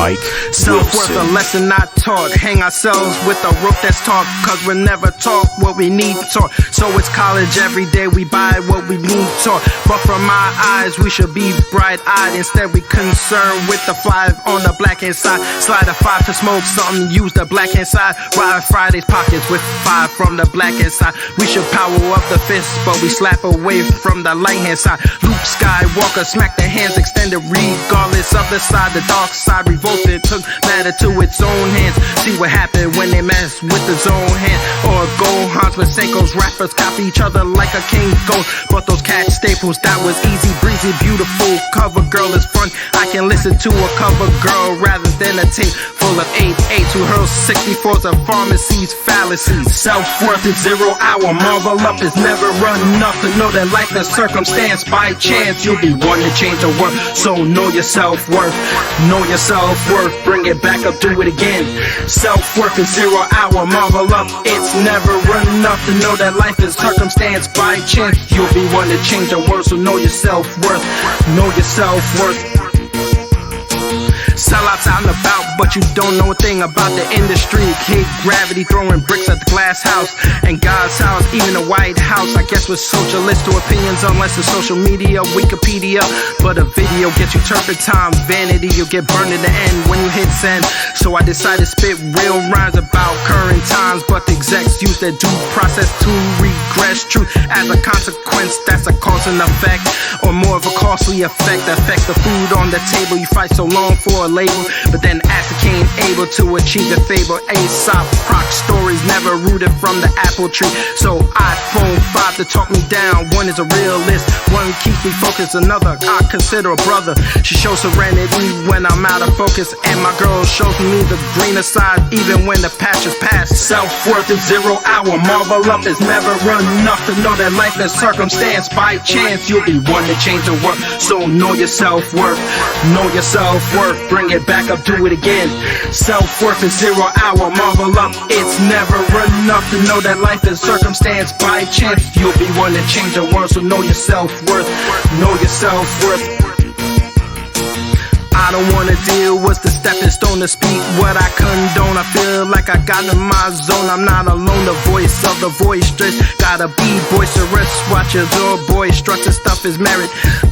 Mike Self-worth, a lesson not taught. Hang ourselves with a rope that's taught, cause we're never taught what we need taught. So it's college every day, we buy what we need taught. But from our eyes, we should be bright-eyed. Instead, we concerned with the 5 on the black hand side. Slide a 5 to smoke something, use the black hand side. Ride Friday's pockets with 5 from the black hand side. We should power up the fist, but we slap away from the light hand side. Luke Skywalker smack the hands extended regardless of the side. The dark side revolted, took matter to its own hands. See what happened when they mess with his own hand. Or Gohan's with Sanko's rappers copy each other like a king goes. But those catch staples, that was easy breezy, beautiful. Cover girl is fun. I can listen to a cover girl rather than a tape full of 8-8s who hurls 64s of pharmacies, fallacies. Self-worth is 0 hour. Marvel up is never enough to know that life is circumstance. By chance, you'll be one to change the world. So know your self-worth. Know your self-worth. Bring it back up, do it again. Self-worth is 0 hour. Marvel up, it's never enough to know that life is circumstance. By chance, you'll be one to change the world. So know your self-worth. Know your self-worth. Sellouts out and about, but you don't know a thing about the industry. Kick gravity, throwing bricks at the glass house and God's house, even the White House. I guess with socialist to opinions, unless it's social media, Wikipedia. But a video gets you turpentine, vanity, you'll get burned in the end when you hit send. So I decided to spit real rhymes about current times, but the execs use their due process to regress truth. As a consequence, that's a cause and effect, or more of a costly effect that affects the food on the table. You fight so long for a label, but then ascertain able to achieve the fable. Aesop proc stories never rooted from the apple tree. So iPhone 5 to talk me down. One is a realist, one keeps me focused, another I consider a brother. She shows serenity when I'm out of focus, and my girl shows me the greener side even when the patch is past. Self-worth is 0 hour. Marvel up is never enough to know that life is circumstance. By chance, you'll be one to change the world. So know your self-worth. Know your self-worth. Bring it back up, do it again. Self-worth is 0 hour. Marvel up, it's never enough to know that life is circumstance. By chance, you'll be one to change the world. So know your self-worth. Know your self-worth. I don't wanna deal with the stepping stone to speak what I condone. I feel like I got in my zone. I'm not alone, the voice of the boisterous. Gotta be boisterous, watch your door boisterous. This stuff is merit.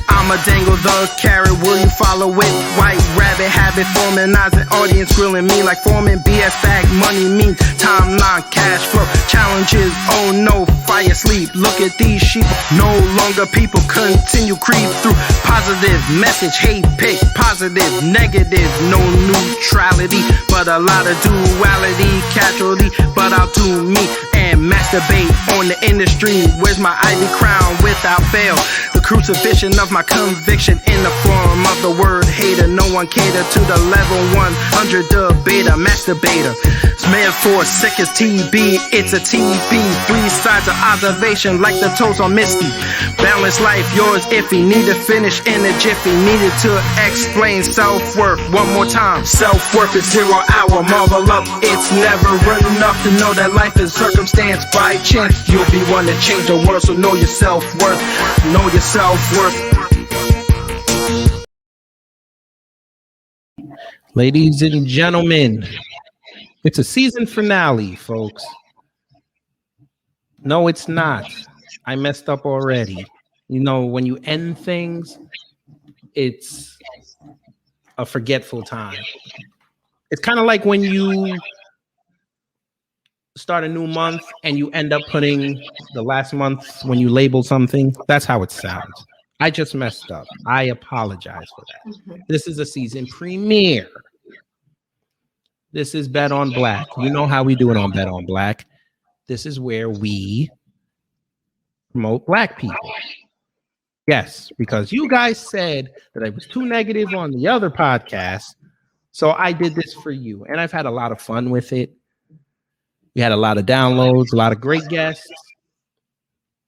I'ma dangle the carrot, will you follow it? White rabbit habit forming, eyes and audience grilling me like forming. BS bag money means timeline, cash flow. Challenges, oh no, fire sleep. Look at these sheep, no longer people. Continue creep through positive message, hate pick, positive, negative, no neutrality, but a lot of duality, casualty, but I'll do me and masturbate on the industry. Where's my ivy crown without fail? The crucifixion of my conviction in the form of the word hater. No one cater to the level 100 debater, masturbator. It's metaphor, sick as TB, it's a TV. 3 sides of observation like the toes on Misty. Balanced life, yours iffy. Need to finish in a jiffy. Needed to explain self-worth one more time. Self-worth is 0 hour. Marvel up, it's never enough to know that life is circumstance. By chance, you'll be one to change the world. So know your self-worth. Know your self-worth. Ladies and gentlemen, it's a season finale, folks. No, it's not. I messed up already. You know, when you end things, it's a forgetful time. It's kind of like when you start a new month and you end up putting the last month when you label something. That's how it sounds. I just messed up. I apologize for that. This is a season premiere. This is Bet on Black. You know how we do it on Bet on Black. This is where we promote Black people. Yes, because you guys said that I was too negative on the other podcast. So I did this for you. And I've had a lot of fun with it. We had a lot of downloads, a lot of great guests.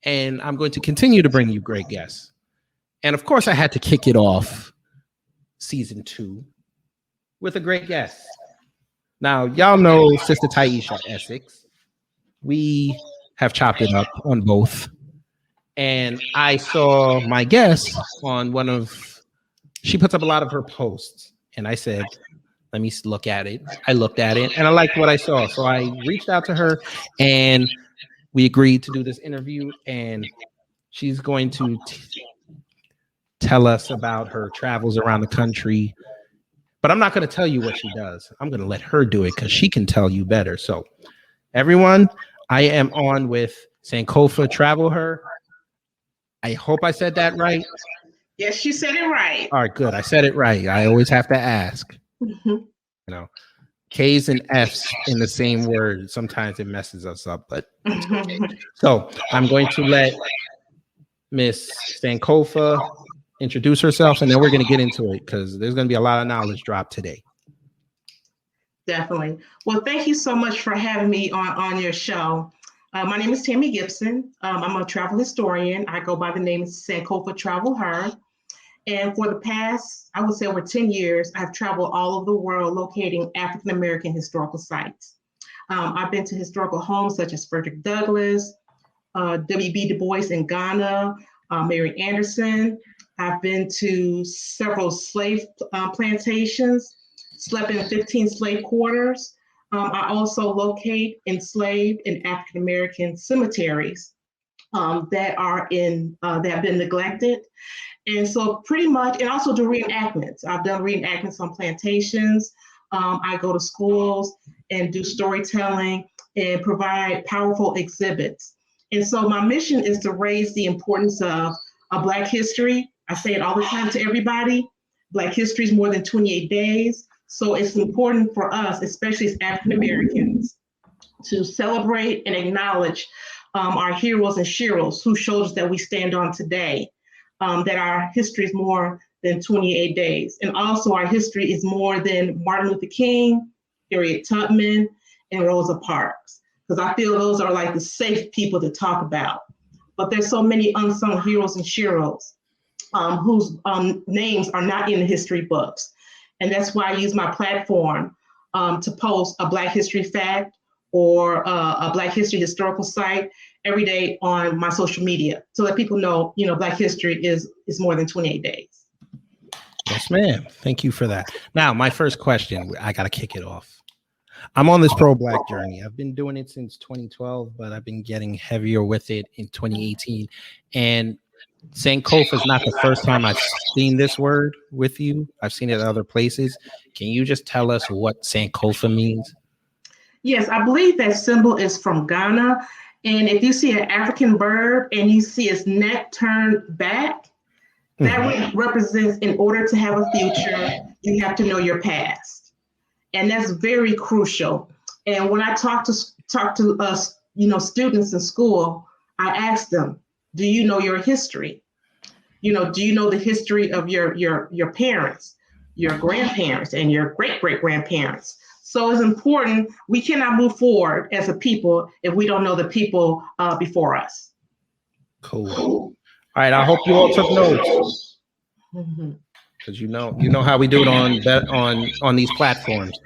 And I'm going to continue to bring you great guests. And of course, I had to kick it off season 2 with a great guest. Now, y'all know Sister Taisha Essex. We have chopped it up on both. And I saw my guest on she puts up a lot of her posts. And I said, let me look at it. I looked at it and I liked what I saw. So I reached out to her and we agreed to do this interview, and she's going to tell us about her travels around the country. But I'm not going to tell you what she does. I'm going to let her do it because she can tell you better. So everyone, I am on with Sankofa TravelHer. I hope I said that right. Yes, you said it right. All right, good. I said it right. I always have to ask. You know, K's and F's in the same word. Sometimes it messes us up. But so I'm going to let Miss Sankofa introduce herself, and then we're going to get into it because there's going to be a lot of knowledge dropped today. Definitely. Well, thank you so much for having me on your show. My name is Tammy Gibson. I'm a travel historian. I go by the name of Sankofa TravelHer. And for the past, I would say over 10 years, I've traveled all over the world locating African-American historical sites. I've been to historical homes such as Frederick Douglass, W.E.B. Du Bois in Ghana, Mary Anderson. I've been to several slave plantations, slept in 15 slave quarters. I also locate enslaved and African-American cemeteries that have been neglected. And so pretty much, and also do reenactments. I've done reenactments on plantations. I go to schools and do storytelling and provide powerful exhibits. And so my mission is to raise the importance of Black history. I say it all the time to everybody. Black history is more than 28 days. So it's important for us, especially as African Americans, to celebrate and acknowledge our heroes and sheroes who shoulders that we stand on today. That our history is more than 28 days. And also our history is more than Martin Luther King, Harriet Tubman, and Rosa Parks. Because I feel those are like the safe people to talk about. But there's so many unsung heroes and sheroes whose names are not in the history books. And that's why I use my platform to post a Black history fact or a Black history historical site every day on my social media so that people know, Black history is more than 28 days. Yes, ma'am. Thank you for that. Now, my first question, I got to kick it off. I'm on this pro-Black journey. I've been doing it since 2012, but I've been getting heavier with it in 2018. And Sankofa is not the first time I've seen this word with you. I've seen it at other places. Can you just tell us what Sankofa means? Yes, I believe that symbol is from Ghana. And if you see an African bird and you see its neck turned back, that represents in order to have a future, you have to know your past. And that's very crucial. And when I talk to us, students in school, I ask them, do you know your history? Do you know the history of your parents, your grandparents, and your great-great-grandparents? So it's important. We cannot move forward as a people if we don't know the people before us. Cool. All right. I hope you all took notes because you know how we do it on these platforms.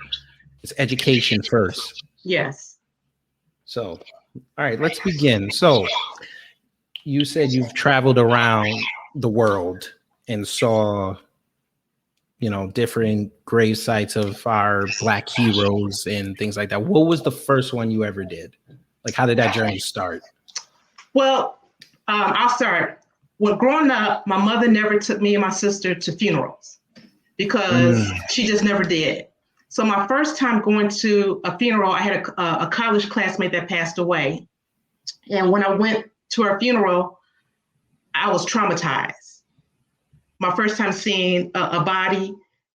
It's education first. Yes. So, all right, let's begin. So, you said you've traveled around the world and saw, different grave sites of our Black heroes and things like that. What was the first one you ever did? Like, how did that journey start? Well, I'll start. When growing up, my mother never took me and my sister to funerals because she just never did. So my first time going to a funeral, I had a college classmate that passed away. And when I went to her funeral, I was traumatized. My first time seeing a body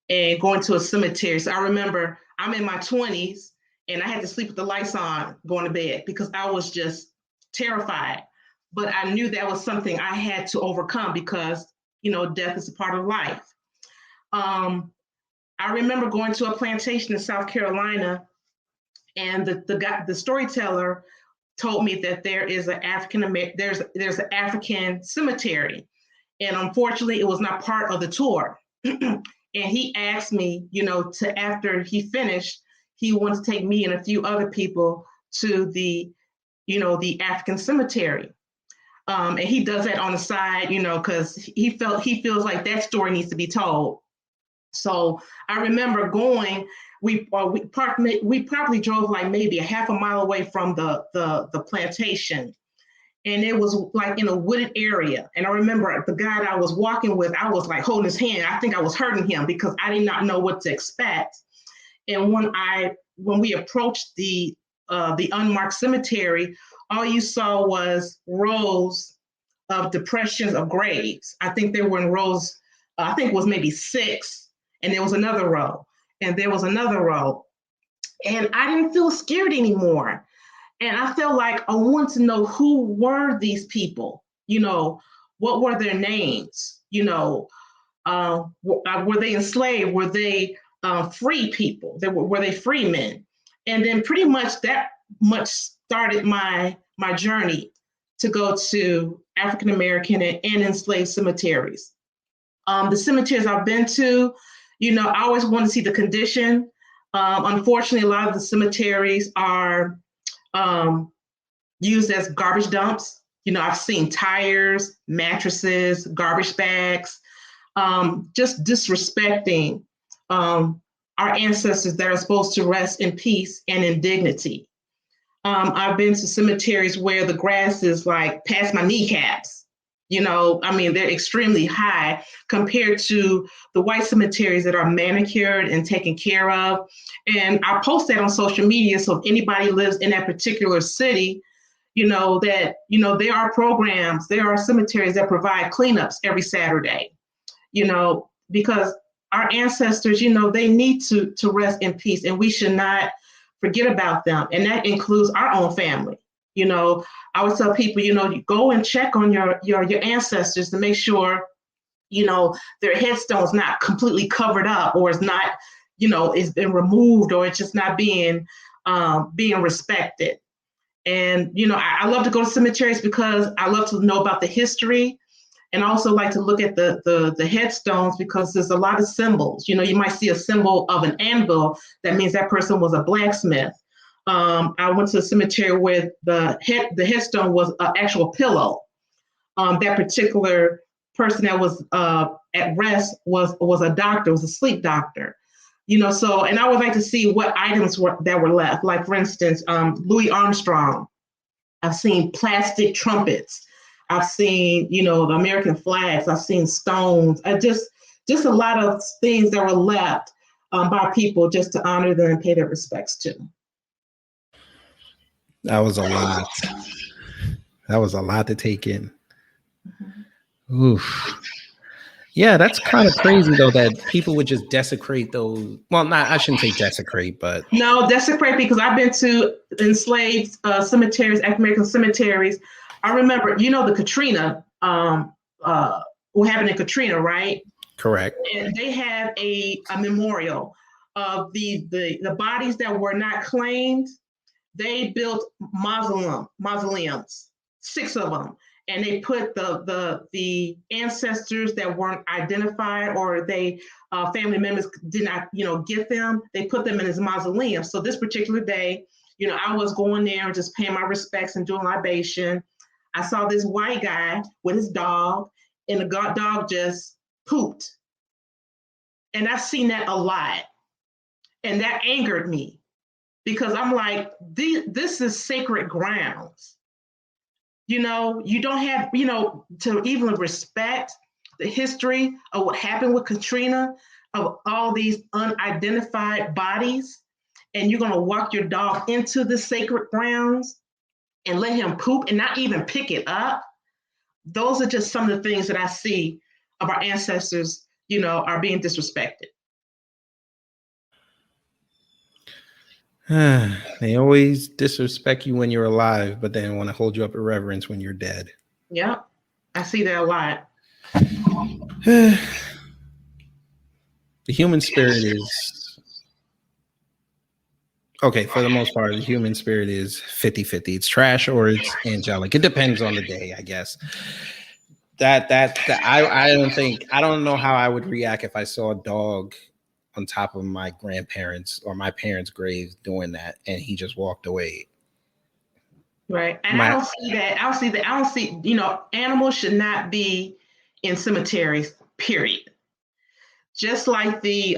and going to a cemetery. So I remember I'm in my 20s and I had to sleep with the lights on going to bed because I was just terrified. But I knew that was something I had to overcome because, death is a part of life. I remember going to a plantation in South Carolina, and the storyteller told me that there is an there's an African cemetery, and unfortunately, it was not part of the tour. And he asked me, after he finished, he wanted to take me and a few other people to the African cemetery. And he does that on the side, because he feels like that story needs to be told. So I remember going. We probably drove like maybe a half a mile away from the plantation, and it was like in a wooded area. And I remember the guy that I was walking with, I was like holding his hand. I think I was hurting him because I did not know what to expect. And when we approached the unmarked cemetery, all you saw was rows of depressions of graves. I think they were in rows. I think it was maybe 6, and there was another row, and there was another row, and I didn't feel scared anymore. And I felt like I wanted to know who were these people. What were their names? Were they enslaved? Were they free people? Were they free men? And then pretty much that much started my journey to go to African American and enslaved cemeteries. The cemeteries I've been to, I always want to see the condition. Unfortunately, a lot of the cemeteries are used as garbage dumps. I've seen tires, mattresses, garbage bags, just disrespecting our ancestors that are supposed to rest in peace and in dignity. I've been to cemeteries where the grass is like past my kneecaps. They're extremely high compared to the white cemeteries that are manicured and taken care of. And I post that on social media. So if anybody lives in that particular city, there are programs, there are cemeteries that provide cleanups every Saturday, because our ancestors, they need to rest in peace, and we should not forget about them. And that includes our own family. I would tell people, you go and check on your ancestors to make sure, their headstone's not completely covered up, or it's not, it's been removed, or it's just not being respected. And, I love to go to cemeteries because I love to know about the history, and also like to look at the headstones, because there's a lot of symbols. You might see a symbol of an anvil. That means that person was a blacksmith. I went to a cemetery where the headstone was an actual pillow. That particular person that was at rest was a doctor, was a sleep doctor. So, and I would like to see what items that were left. Like, for instance, Louis Armstrong. I've seen plastic trumpets. I've seen, the American flags. I've seen stones. Just a lot of things that were left by people just to honor them and pay their respects to. That was a lot. That was a lot to take in. Oof. Yeah, that's kind of crazy though, that people would just desecrate those. Well, I shouldn't say desecrate, but no, desecrate, because I've been to enslaved cemeteries, African American cemeteries. I remember, the Katrina, what happened in Katrina, right? Correct. And they have a memorial of the bodies that were not claimed. They built mausoleums, 6 of them, and they put the ancestors that weren't identified, or they family members did not get them. They put them in his mausoleum. So this particular day, I was going there and just paying my respects and doing libation. I saw this white guy with his dog, and the dog just pooped. And I've seen that a lot, and that angered me, because I'm like, this is sacred grounds. You don't have, to even respect the history of what happened with Katrina, of all these unidentified bodies, and you're going to walk your dog into the sacred grounds and let him poop and not even pick it up. Those are just some of the things that I see of our ancestors, are being disrespected. They always disrespect you when you're alive, but then want to hold you up in reverence when you're dead. Yeah, I see that a lot. The human spirit is, okay, for the most part, the human spirit is 50-50. It's trash or it's angelic. It depends on the day, I guess. I don't know how I would react if I saw a dog on top of my grandparents or my parents' graves doing that, and he just walked away. Right. And I don't see that. I don't see, animals should not be in cemeteries, period. just like the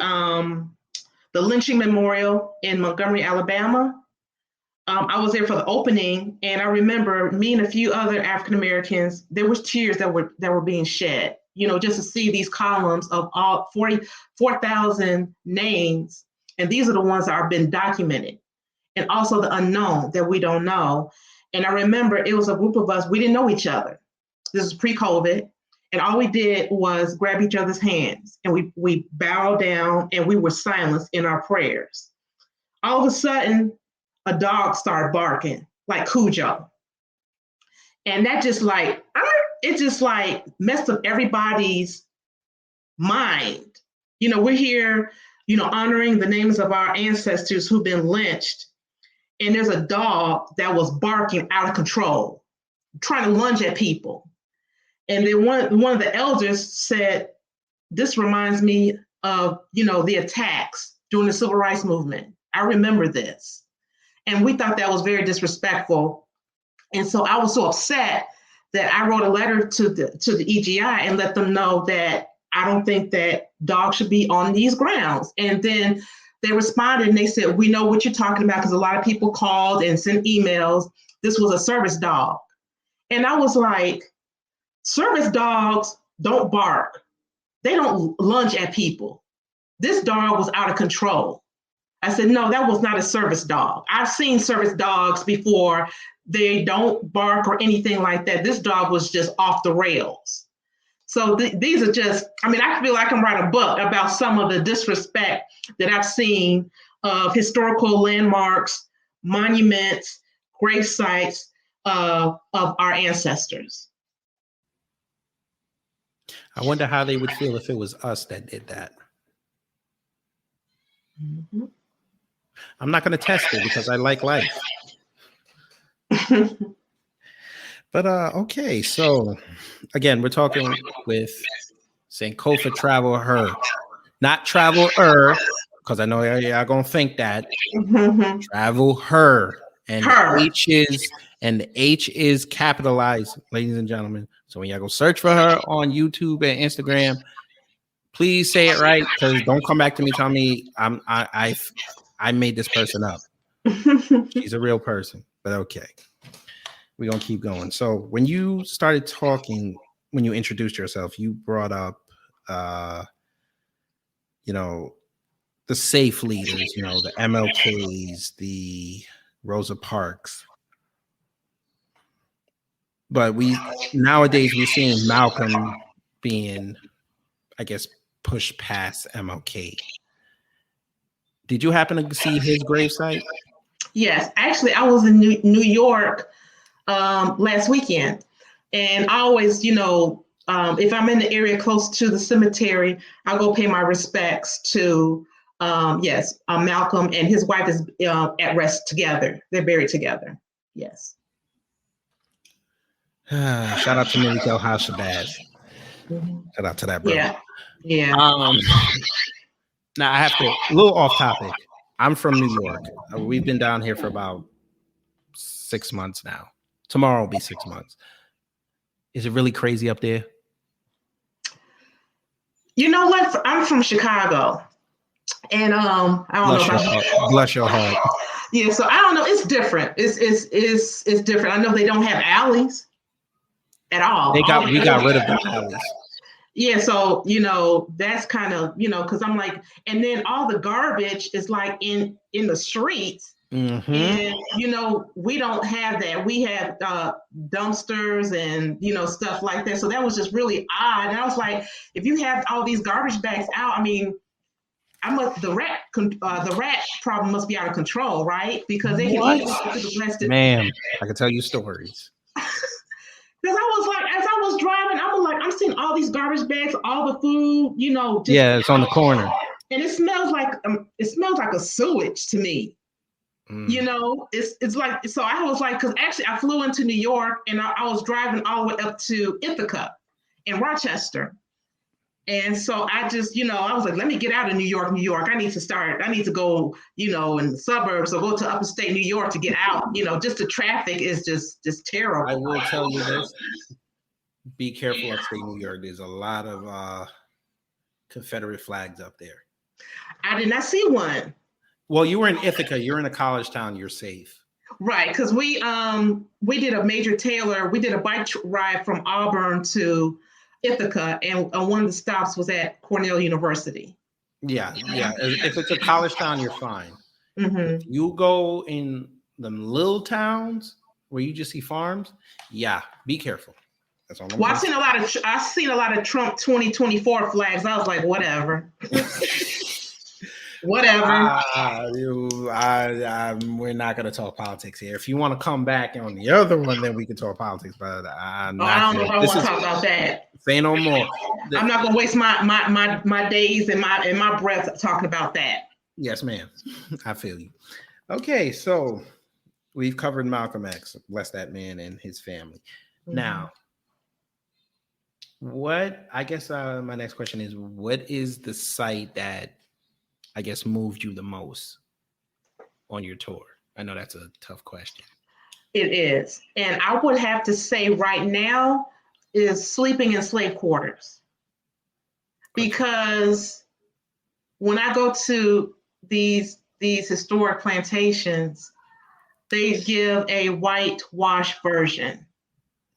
lynching memorial in Montgomery, Alabama. I was there for the opening, and I remember me and a few other African Americans. There was tears that were being shed. Just to see these columns of all 44,000 names, and these are the ones that are been documented, and also the unknown that we don't know. And I remember it was a group of us. We didn't know each other. This is pre-COVID, and all we did was grab each other's hands, and we bowed down, and we were silenced in our prayers. All of a sudden, a dog started barking like Cujo. And that just it just messed up everybody's mind. We're here, honoring the names of our ancestors who've been lynched. And there's a dog that was barking out of control, trying to lunge at people. And then one of the elders said, this reminds me of, the attacks during the civil rights movement. I remember this. And we thought that was very disrespectful. And so I was so upset that I wrote a letter to the EGI and let them know that I don't think that dogs should be on these grounds. And then they responded and they said, we know what you're talking about, because a lot of people called and sent emails. This was a service dog. And I was like, service dogs don't bark. They don't lunge at people. This dog was out of control. I said, no, that was not a service dog. I've seen service dogs before. They don't bark or anything like that. This dog was just off the rails. So these are just, I feel like I can write a book about some of the disrespect that I've seen of historical landmarks, monuments, grave sites of our ancestors. I wonder how they would feel if it was us that did that. Mm-hmm. I'm not going to test it because I like life. But okay, so again, we're talking with Sankofa TravelHer, not TravelHer, because I know y'all gonna think that. Mm-hmm. TravelHer, and Her. the H is capitalized, ladies and gentlemen. So when y'all go search for her on YouTube and Instagram, please say it right, because don't come back to me telling me I made this person up. She's a real person, but okay. We're going to keep going. So when you started talking, when you introduced yourself, you brought up, the safe leaders, the MLKs, the Rosa Parks. But nowadays we're seeing Malcolm being, I guess, pushed past MLK. Did you happen to see his gravesite? Yes, actually, I was in New York last weekend, and I always, if I'm in the area close to the cemetery, I'll go pay my respects to, Malcolm and his wife is at rest together. They're buried together. Yes. Shout out to Miko Hashabaz. Shout out to that brother. Yeah. Now I have to, a little off topic. I'm from New York. We've been down here for about 6 months now. Tomorrow will be 6 months. Is it really crazy up there? You know what? I'm from Chicago, and I don't know. Bless your heart. Yeah, so I don't know. It's different. It's different. I know they don't have alleys at all. We got rid of the alleys. Yeah, so that's kind of because I'm like, and then all the garbage is like in the streets. Mm-hmm. And we don't have that. We have dumpsters and stuff like that. So that was just really odd. And I was like, if you have all these garbage bags out, the rat problem must be out of control, right? Because they can easily go to the plastic. Ma'am, I can tell you stories. Because I was like, as I was driving, I was like, I'm seeing all these garbage bags, all the food, just it's on the corner, and it smells like a sewage to me. It's like, so I was like, because actually I flew into New York and I was driving all the way up to Ithaca in Rochester. And so I just, I was like, let me get out of New York. I need to go, in the suburbs or go to upstate New York to get out, just the traffic is just terrible. I will tell you this. Be careful upstate New York. There's a lot of Confederate flags up there. I did not see one. Well, you were in Ithaca. You're in a college town. You're safe. Right, because we did a Major Taylor. We did a bike ride from Auburn to Ithaca, and one of the stops was at Cornell University. Yeah. If it's a college town, you're fine. Mm-hmm. If you go in them little towns where you just see farms, yeah, be careful. That's all I'm Well, saying. I've seen a lot of Trump 2024 flags. I was like, whatever. Whatever. We're not going to talk politics here. If you want to come back on the other one, then we can talk politics. But I don't know if I want to talk about that. Say no more. I'm not going to waste my days and my breath talking about that. Yes, ma'am. I feel you. Okay, so we've covered Malcolm X, bless that man and his family. Mm-hmm. Now, I guess my next question is, what is the site that I guess moved you the most on your tour? I know that's a tough question. It is. And I would have to say right now is sleeping in slave quarters. Because when I go to these historic plantations, they give a whitewash version.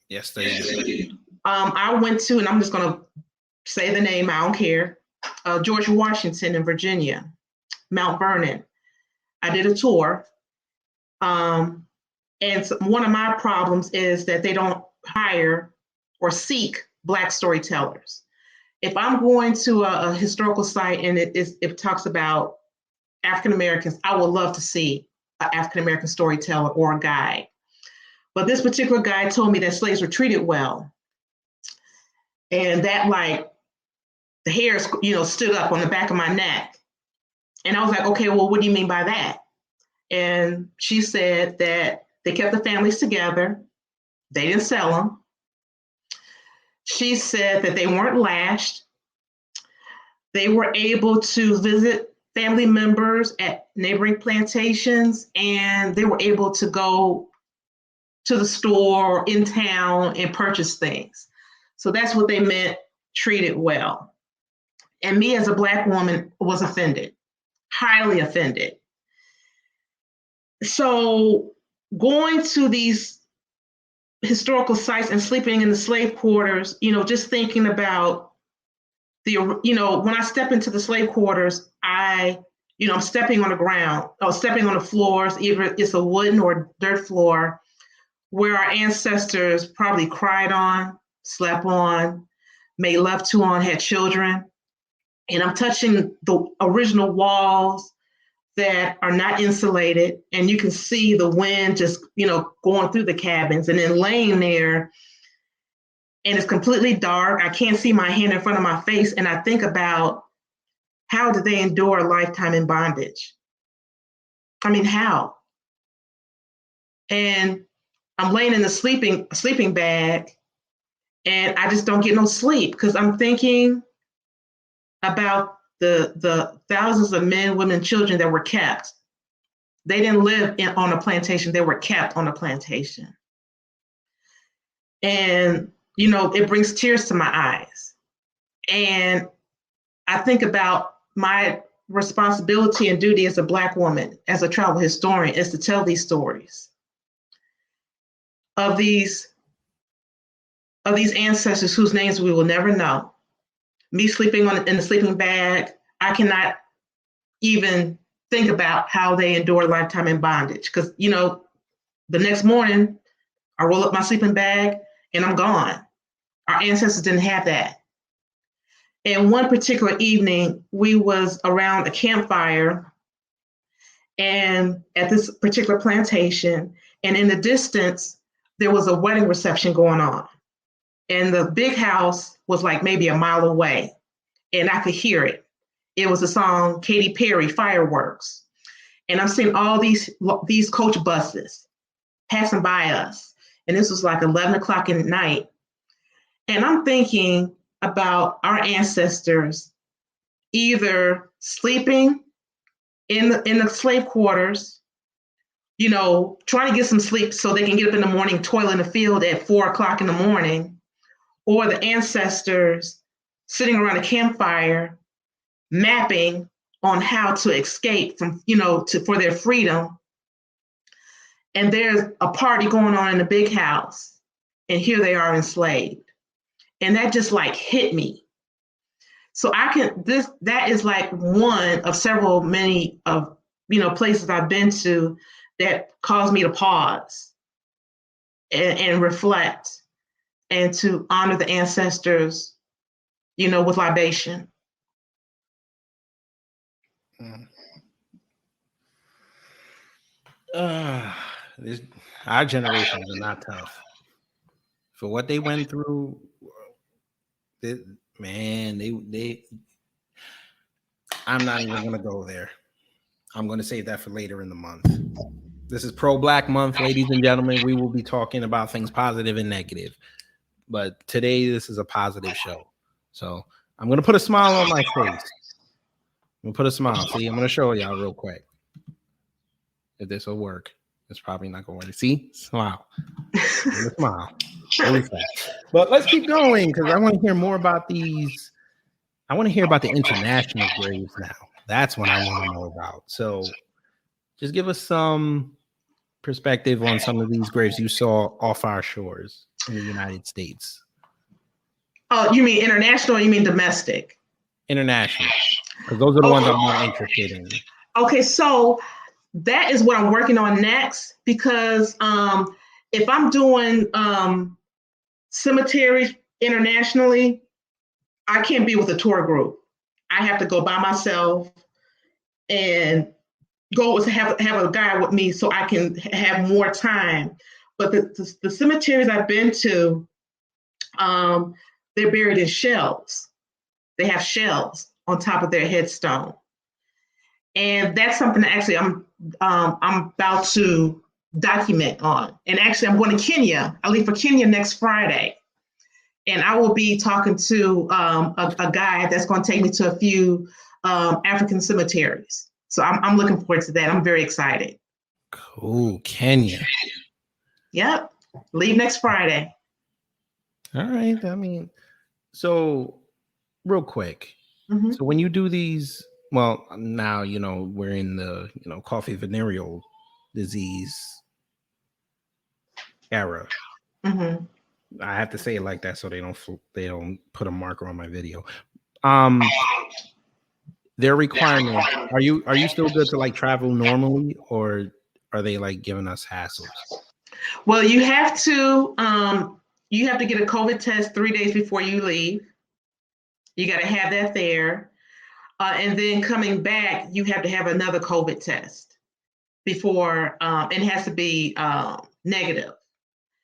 Yes, they do. I went to, and I'm just going to say the name, I don't care, George Washington in Virginia, Mount Vernon. I did a tour. And one of my problems is that they don't hire or seek Black storytellers. If I'm going to a historical site and it talks about African Americans, I would love to see an African American storyteller or a guide. But this particular guy told me that slaves were treated well. And that, like, the hairs, stood up on the back of my neck. And I was like, okay, well, what do you mean by that? And she said that they kept the families together. They didn't sell them. She said that they weren't lashed. They were able to visit family members at neighboring plantations, and they were able to go to the store in town and purchase things. So that's what they meant, treated well. And me as a Black woman was offended, highly offended. So going to these historical sites and sleeping in the slave quarters, just thinking about when I step into the slave quarters, I'm stepping on the ground, or stepping on the floors, either it's a wooden or dirt floor, where our ancestors probably cried on, slept on, made love to on, had children. And I'm touching the original walls that are not insulated, and you can see the wind just, going through the cabins, and then laying there, and it's completely dark. I can't see my hand in front of my face, and I think about, how did they endure a lifetime in bondage? I mean, how? And I'm laying in the sleeping bag, and I just don't get no sleep, because I'm thinking about the thousands of men, women, children that were kept. They didn't live on a plantation, they were kept on a plantation. And, it brings tears to my eyes. And I think about my responsibility and duty as a Black woman, as a travel historian, is to tell these stories of these ancestors whose names we will never know. Me sleeping in the sleeping bag, I cannot even think about how they endured a lifetime in bondage. Because, the next morning, I roll up my sleeping bag and I'm gone. Our ancestors didn't have that. And one particular evening, we was around a campfire, and at this particular plantation, and in the distance, there was a wedding reception going on. And the big house was like maybe a mile away, and I could hear it. It was the song Katy Perry, Fireworks. And I'm seeing all these coach buses passing by us. And this was like 11 o'clock at night. And I'm thinking about our ancestors either sleeping in the slave quarters, trying to get some sleep so they can get up in the morning, toil in the field at 4 o'clock in the morning, or the ancestors sitting around a campfire mapping on how to escape from, for their freedom. And there's a party going on in the big house, and here they are enslaved. And that just like hit me. So that is like one of several, many of, places I've been to that caused me to pause and reflect and to honor the ancestors, with libation. Our generations are not tough. For what they went through, they I'm not even gonna go there. I'm gonna save that for later in the month. This is Pro-Black Month, ladies and gentlemen. We will be talking about things positive and negative. But today, this is a positive show. So I'm gonna put a smile on my face. I'm gonna put a smile. See, I'm gonna show y'all real quick. If this will work. It's probably not gonna work. See? Smile. Smile. Really fast. But let's keep going because I want to hear more about these. I want to hear about the international graves now. That's what I want to know about. So just give us some perspective on some of these graves you saw off our shores in the United States. Oh, you mean international or you mean domestic? International. Because those are the ones I'm more interested in. Okay, so that is what I'm working on next because if I'm doing cemeteries internationally, I can't be with a tour group. I have to go by myself and have a guide with me so I can have more time. But the cemeteries I've been to, they're buried in shells. They have shells on top of their headstone. And that's something that actually I'm about to document on. And actually, I'm going to Kenya. I leave for Kenya next Friday. And I will be talking to a guide that's going to take me to a few African cemeteries. So I'm looking forward to that. I'm very excited. Cool. Kenya. Yep. Leave next Friday. All right. I mean, so real quick. Mm-hmm. So when you do these, well, now, we're in the, coffee venereal disease era. Mm-hmm. I have to say it like that so they don't put a marker on my video. Their requirements, are you still good to like travel normally, or are they like giving us hassles? Well, you have to get a COVID test 3 days before you leave. You got to have that there. And then coming back, you have to have another COVID test before it has to be negative.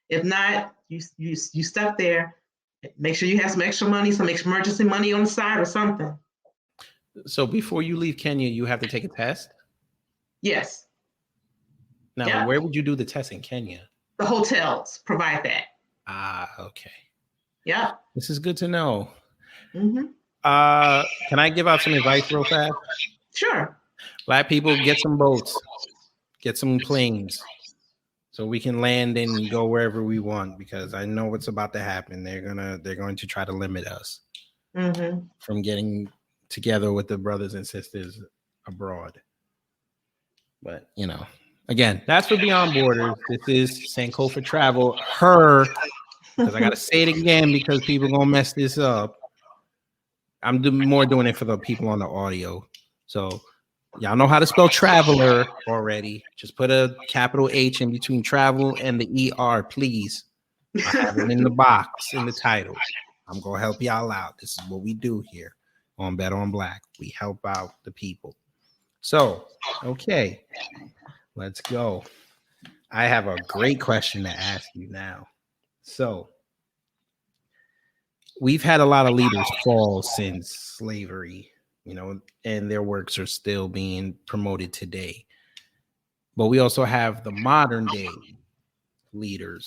If not, you stuck there. Make sure you have some extra money, some emergency money on the side or something. So before you leave Kenya, you have to take a test? Yes. Now, Where would you do the test in Kenya? The hotels provide that. Ah, okay. Yeah. This is good to know. Mm-hmm. Can I give out some advice real fast? Sure. Black people, get some boats, get some planes, so we can land and go wherever we want. Because I know what's about to happen. They're going to try to limit us from getting together with the brothers and sisters abroad. But again, that's for Beyond Borders. This is Sankofa TravelHer. Because I got to say it again because people gonna mess this up. I'm doing it for the people on the audio. So y'all know how to spell traveler already. Just put a capital H in between travel and the ER, please. I have it in the box, in the title. I'm going to help y'all out. This is what we do here on Bet on Black. We help out the people. So, okay, let's go. I have a great question to ask you now. So, we've had a lot of leaders fall since slavery, and their works are still being promoted today. But we also have the modern day leaders,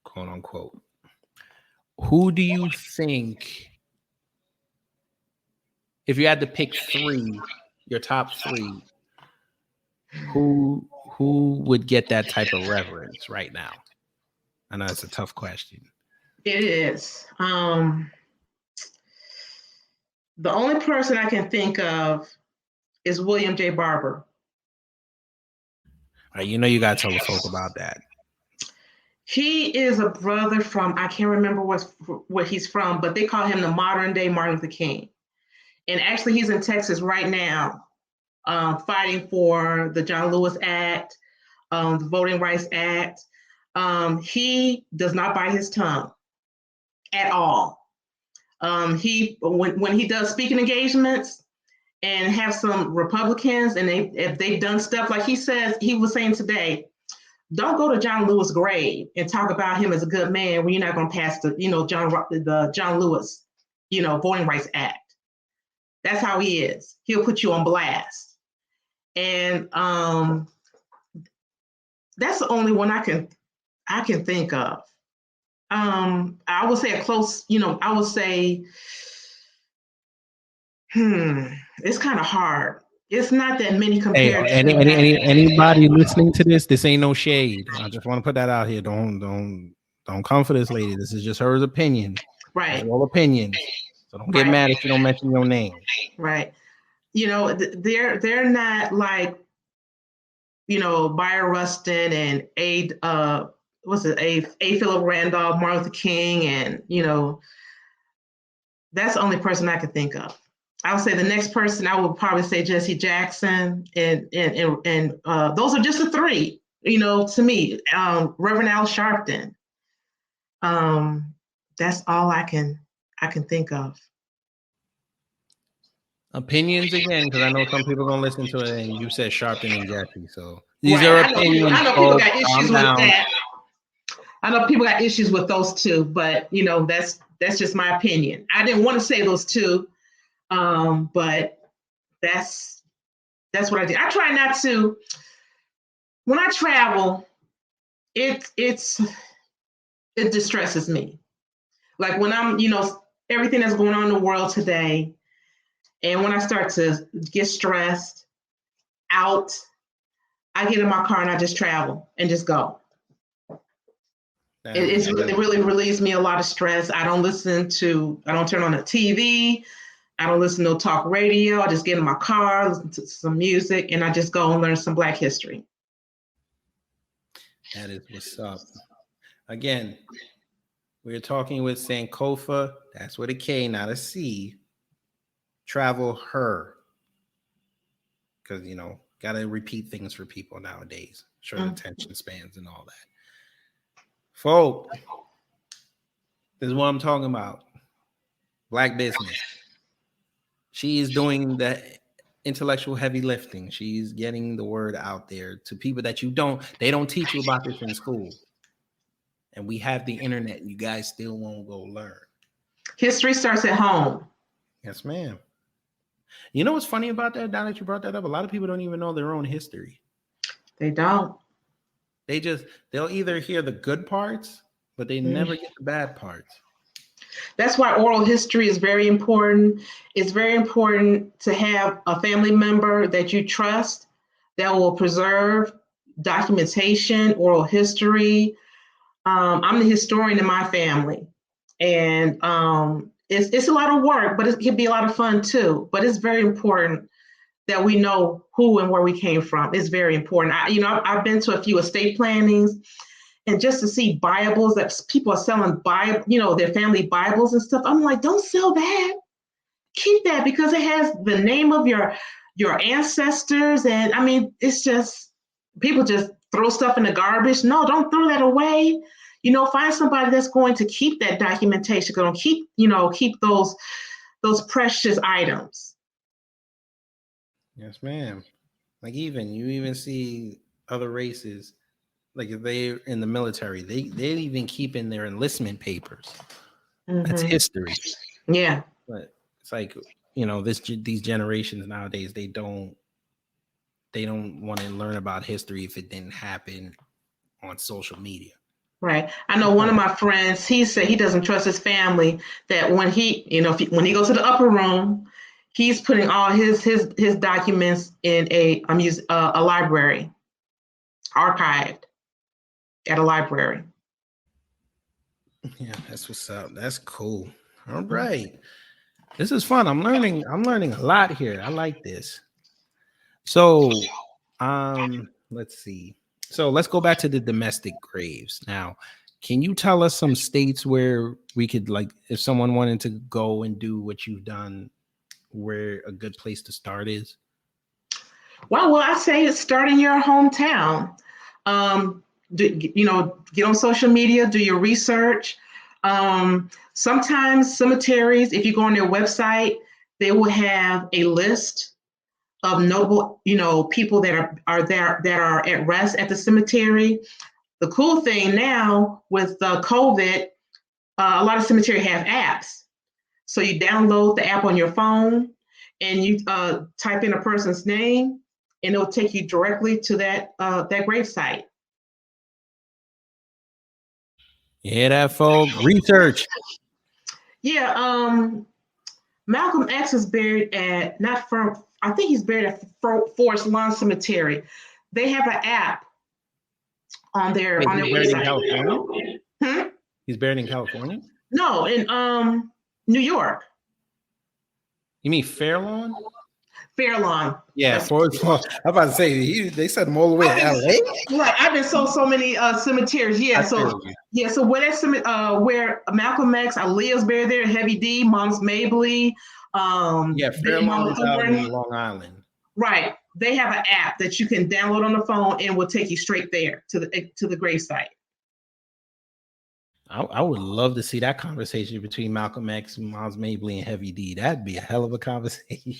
quote unquote. Who do you think, if you had to pick your top three, who would get that type of reverence right now? I know it's a tough question. It is. The only person I can think of is William J. Barber. All right, you got to tell the folk about that. He is a brother from, I can't remember where he's from, but they call him the modern day Martin Luther King. And actually, he's in Texas right now, fighting for the John Lewis Act, the Voting Rights Act. He does not bite his tongue at all. When he does speaking engagements and have some Republicans, and if they've done stuff like he was saying today, don't go to John Lewis' grave and talk about him as a good man when you're not going to pass the John Lewis Voting Rights Act. That's how he is. He'll put you on blast, and that's the only one I can think of. I would say a close. I would say, it's kind of hard. It's not that many compared. Hey, anybody listening to this ain't no shade. I just want to put that out here. Don't come for this lady. This is just her opinion. Right. It's all opinions. So don't get mad if you don't mention your name. Right. They're not like, Byron Rustin and A Philip Randolph, Martin Luther King, and that's the only person I could think of. I would say the next person I would probably say Jesse Jackson, and those are just the three. To me, Reverend Al Sharpton. That's all I can think of. Opinions again, because I know some people gonna listen to it, and you said Sharpton and Jesse, so these are opinions. I know people got issues with that. I know people got issues with those two, but that's just my opinion. I didn't want to say those two, but that's what I do. I try not to. When I travel, it distresses me. Like when I'm, everything that's going on in the world today, and when I start to get stressed out, I get in my car and I just travel and just go. It really relieves me a lot of stress. I don't turn on the TV. I don't listen to talk radio. I just get in my car, listen to some music, and I just go and learn some Black history. That is what's up. Again, we're talking with Sankofa. That's with a K, not a C. TravelHer. Because, got to repeat things for people nowadays. Short attention spans and all that. Folk, this is what I'm talking about. Black business. She is doing the intellectual heavy lifting. She's getting the word out there to people that they don't teach you about this in school. And we have the internet, and you guys still won't go learn. History starts at home. Yes, ma'am. You know what's funny about that? Now that you brought that up, a lot of people don't even know their own history. They don't. They'll either hear the good parts, but they never get the bad parts. That's why oral history is very important. It's very important to have a family member that you trust that will preserve documentation, oral history. I'm the historian in my family, and it's a lot of work, but it can be a lot of fun too. But it's very important that we know who and where we came from. It's very important. I've been to a few estate plannings, and just to see Bibles that people are selling, their family Bibles and stuff. I'm like, don't sell that. Keep that, because it has the name of your ancestors. And it's just, people just throw stuff in the garbage. No, don't throw that away. Find somebody that's going to keep that documentation, going to keep those precious items. Yes, ma'am. Like you even see other races, like if they're in the military, they even keep in their enlistment papers. That's history. Yeah. But it's like, these generations nowadays, they don't want to learn about history if it didn't happen on social media. Right. I know one of my friends, he said he doesn't trust his family, that when he goes to the upper room, he's putting all his documents in a library, archived at a library. Yeah, that's what's up. That's cool. All right. This is fun. I'm learning a lot here. I like this. So, let's see. So let's go back to the domestic graves. Now, can you tell us some states where we could, like, if someone wanted to go and do what you've done, where a good place to start is? Well, I say it's start in your hometown. Get on social media, do your research. Sometimes cemeteries, if you go on their website, they will have a list of notable, people are there that are at rest at the cemetery. The cool thing now with COVID, a lot of cemeteries have apps. So you download the app on your phone and you type in a person's name, and it'll take you directly to that grave site. You hear that, folks? Research. Yeah, Malcolm X is buried at not from. I think he's buried at Forest Lawn Cemetery. They have an app on their Wait, on their he's buried in website. California? Hmm? He's buried in California? No, in New York, You mean Fairlawn? Fair Lawn. Yeah, That's Forest Lawn. I'm about to say they sent him all the way to LA. right. I've been so many cemeteries. Yeah, I feel so you. yeah, so where Malcolm X, Aaliyah's buried there, Heavy D, Mom's Mabley, Yeah, Big Fairlawn Mama is out Thornton. in Long Island. Right. They have an app that you can download on the phone and will take you straight there to the grave site. I would love to see that conversation between Malcolm X, Miles Mabley, and Heavy D. That'd be a hell of a conversation.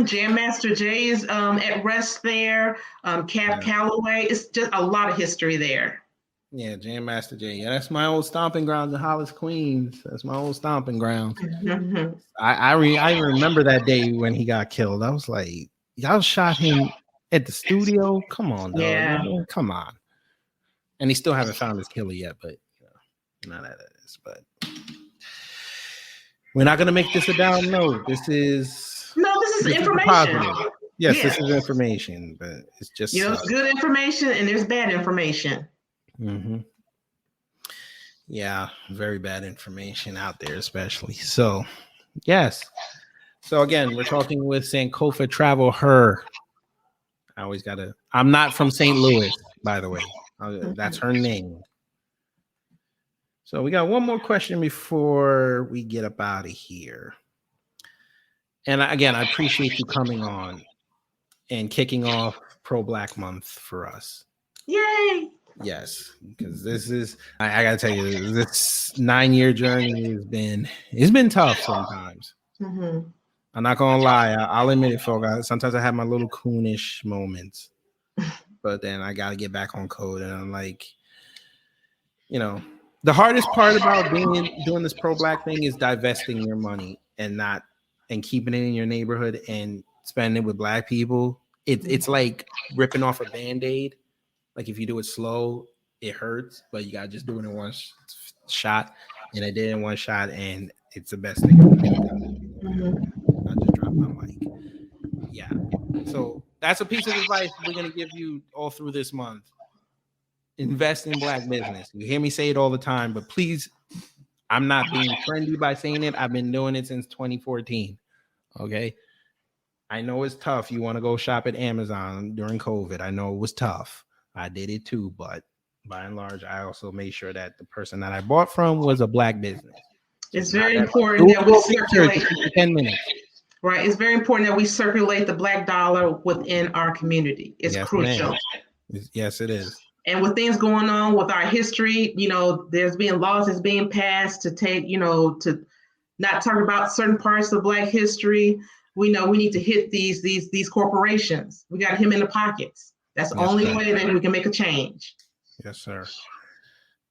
Jam Master Jay is at rest there. Cab Calloway. It's just a lot of history there. Yeah, Jam Master Jay. Yeah, that's my old stomping grounds in Hollis, Queens. That's my old stomping grounds. Mm-hmm. I remember that day when he got killed. I was like, y'all shot him at the studio? Come on, dog. Yeah. Come on. And he still haven't found his killer yet, but none of that is. But we're not gonna make this a down note. This is information. Yes, this is information, but it's just it's good information and there's bad information. Mm-hmm. Yeah, very bad information out there, especially. So, yes. So again, we're talking with Sankofa TravelHer. I'm not from St. Louis, by the way. That's her name. So we got one more question before we get up out of here. And again, I appreciate you coming on and kicking off Pro Black Month for us. Yay! Yes, because this is I gotta tell you, this 9-year journey it's been tough sometimes. Mm-hmm. I'm not gonna lie, I'll admit it, folks. Sometimes I have my little coonish moments, but then I gotta get back on code, and I'm like, the hardest part about doing this pro black thing is divesting your money and keeping it in your neighborhood and spending it with black people. It's like ripping off a Band-Aid. Like if you do it slow, it hurts, but you gotta just do it in one shot. And I did it in one shot, and it's the best thing I've done. I just dropped my mic. Yeah. So that's a piece of advice we're gonna give you all through this month. Invest in black business. You hear me say it all the time, but please, I'm not being trendy by saying it. I've been doing it since 2014. Okay. I know it's tough. You want to go shop at Amazon during COVID. I know it was tough. I did it too, but by and large, I also made sure that the person that I bought from was a black business. It's very important that we circulate 10 minutes. Right. It's very important that we circulate the black dollar within our community. It's crucial. Yes, it is. And with things going on with our history, there's being laws that's being passed to take, to not talk about certain parts of black history. We know we need to hit these corporations. We got to hit them in the pockets. That's the only way that we can make a change. Yes, sir.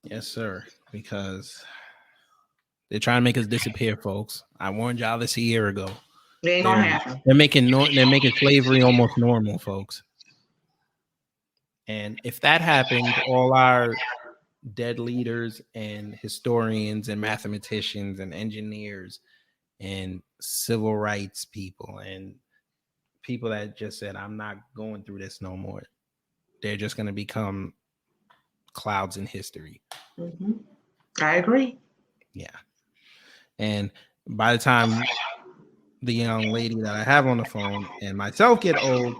Yes, sir. Because they're trying to make us disappear, folks. I warned y'all this a year ago. It ain't gonna happen. They're making slavery almost normal, folks. And if that happened, all our dead leaders and historians and mathematicians and engineers and civil rights people and people that just said, I'm not going through this no more, they're just going to become clouds in history. Mm-hmm. I agree. Yeah. And by the time the young lady that I have on the phone and myself get old,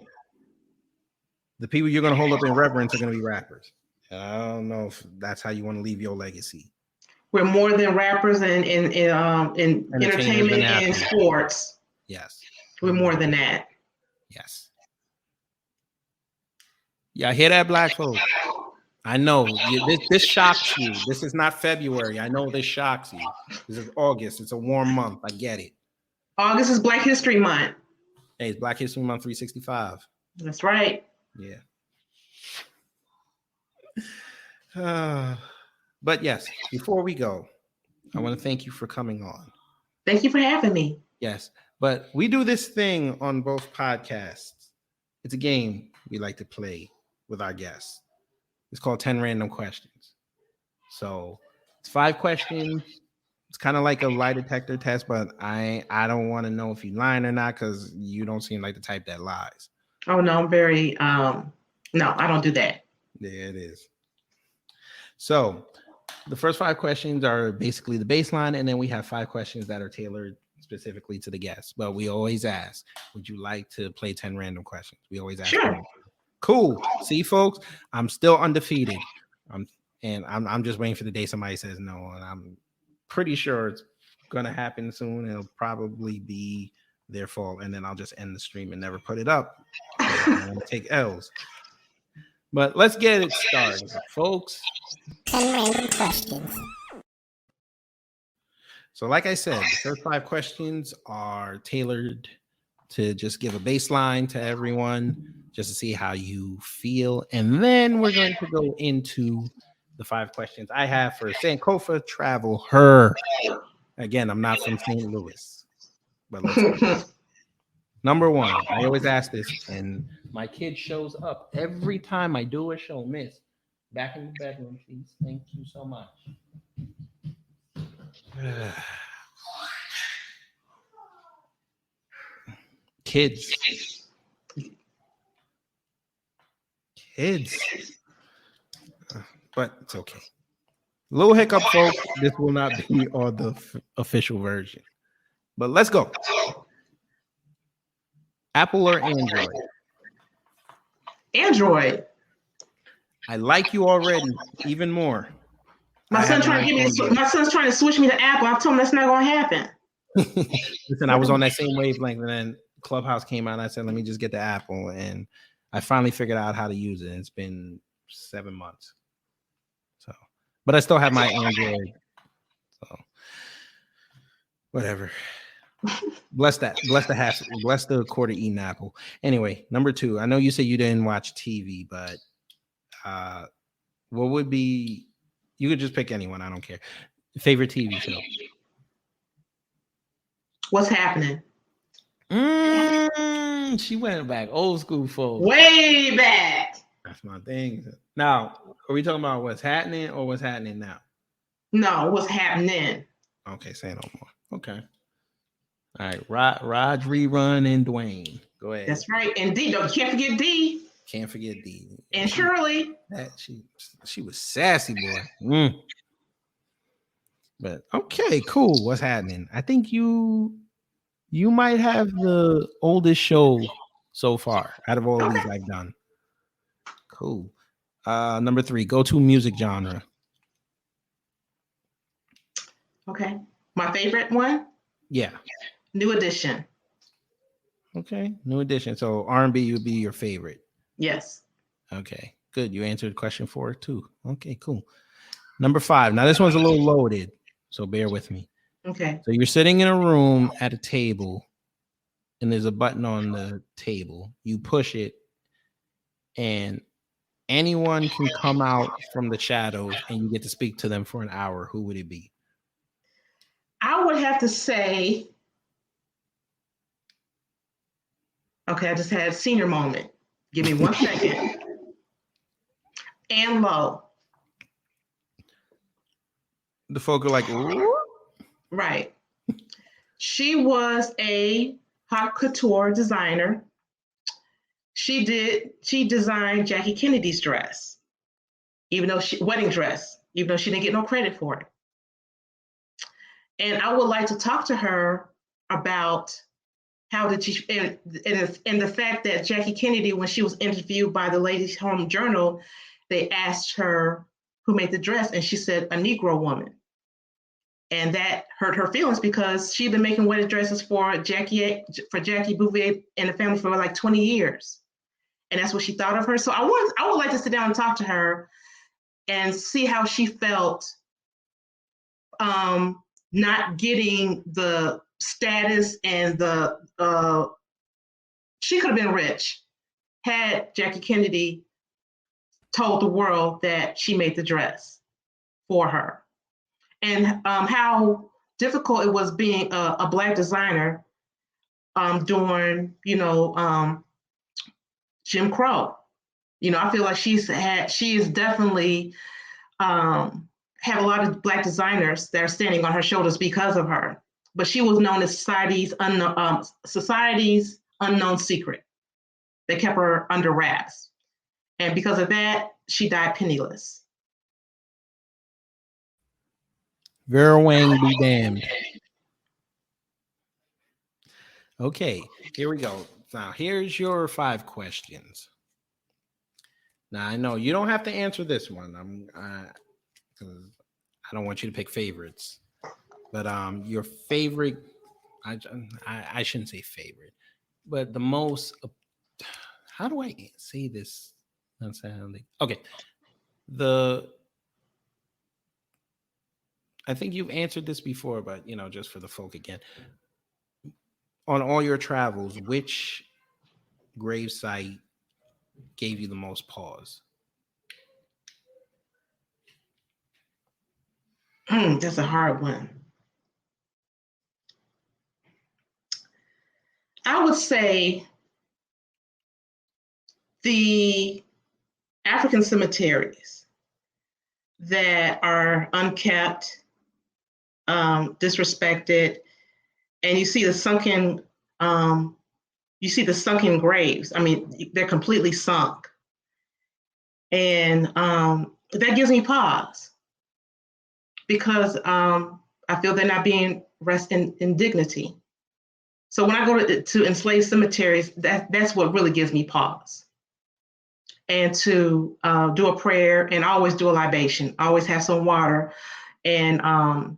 the people you're going to hold up in reverence are going to be rappers. I don't know if that's how you want to leave your legacy. We're more than rappers in entertainment and athletes. sports. Yes. We're more than that. Yes. Yeah, I hear that, black folks. I know this shocks you. This is not February. I know this shocks you. This is August. It's a warm month. I get it. August is Black History Month. Hey, it's Black History Month 365. That's right. Yeah. But yes, before we go, I want to thank you for coming on. Thank you for having me. Yes, but we do this thing on both podcasts. It's a game we like to play with our guests. It's called 10 Random Questions. So it's 5 questions. It's kind of like a lie detector test, but I don't want to know if you're lying or not because you don't seem like the type that lies. Oh, no, I'm very, no, I don't do that. There it is. So the first 5 questions are basically the baseline, and then we have 5 questions that are tailored specifically to the guests. But we always ask, would you like to play 10 random questions? We always ask. Sure. Cool. See, folks, I'm still undefeated. I'm just waiting for the day somebody says no, and I'm pretty sure it's gonna happen soon. It'll probably be their fault, and then I'll just end the stream and never put it up. I don't want to take L's. But let's get it started, folks. 10 random questions. So, like I said, the first 5 questions are tailored to just give a baseline to everyone, just to see how you feel. And then we're going to go into the 5 questions I have for Sankofa TravelHer. Again, I'm not from St. Louis, but let's go. Number 1, I always ask this, and my kid shows up every time I do a show. Miss, back in the bedroom, please. Thank you so much. Kids. But it's okay. Little hiccup, folks. This will not be on the official version. But let's go. Apple or Android? Android. I like you already, even more. My son's trying to switch me to Apple. I told him that's not going to happen. Listen, I was on that same wavelength, and then Clubhouse came out, and I said, let me just get the Apple, and I finally figured out how to use it. It's been 7 months. So, but I still have my Android. So, whatever. Bless the quarter eating apple. Anyway, number 2. I know you said you didn't watch TV, but what would be? You could just pick anyone. I don't care. Favorite TV show? What's happening? She went back old school, folks. Way back. That's my thing. Now, are we talking about what's happening or what's happening now? No, what's happening? Okay, say no more. Okay. All right, Raj, Rerun, and Dwayne. Go ahead. That's right. And D, don't can't forget D. Can't forget D. And Shirley. She was sassy, boy. But okay, cool. What's happening? I think you might have the oldest show so far out of all of these I've done. Cool. Number 3, go-to music genre. Okay. My favorite one? Yeah. New Edition. Okay. New Edition. So R&B would be your favorite. Yes. Okay. Good. You answered question 4 too. Okay, cool. Number 5. Now this one's a little loaded, so bear with me. Okay. So you're sitting in a room at a table, and there's a button on the table. You push it, and anyone can come out from the shadows, and you get to speak to them for an hour. Who would it be? I would have to say, okay, I just had a senior moment. Give me 1 second. Ann Lowe. The folk are like, ooh. Right. She was a haute couture designer. She designed Jackie Kennedy's dress, wedding dress, even though she didn't get no credit for it. And I would like to talk to her about how did she, and the fact that Jackie Kennedy, when she was interviewed by the Ladies' Home Journal, they asked her who made the dress, and she said a Negro woman. And that hurt her feelings because she'd been making wedding dresses for Jackie Bouvier and the family for like 20 years. And that's what she thought of her. So I would like to sit down and talk to her and see how she felt not getting the status and she could have been rich had Jackie Kennedy told the world that she made the dress for her. And how difficult it was being a Black designer during, Jim Crow. I feel like she is definitely have a lot of Black designers that are standing on her shoulders because of her. But she was known as society's unknown secret. They kept her under wraps. And because of that, she died penniless. Vera Wang be damned. Okay, here we go. Now, here's your 5 questions. Now, I know you don't have to answer this one. Because I don't want you to pick favorites. But your favorite, I shouldn't say favorite, but the most. How do I say this? Okay, I think you've answered this before, but just for the folk again. On all your travels, which gravesite gave you the most pause? That's a hard one. I would say the African cemeteries that are unkept, disrespected, and you see the sunken graves. I mean, they're completely sunk, and that gives me pause because I feel they're not being rested in dignity. So when I go to enslaved cemeteries, that's what really gives me pause. And to do a prayer and always do a libation, always have some water, and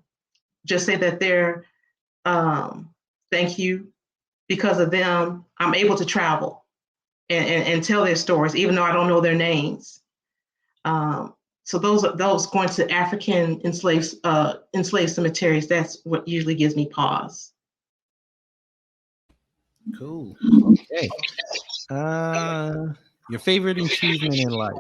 just say that they're thank you. Because of them, I'm able to travel and tell their stories, even though I don't know their names. So those going to African enslaved cemeteries, that's what usually gives me pause. Cool. Okay. Your favorite achievement in life?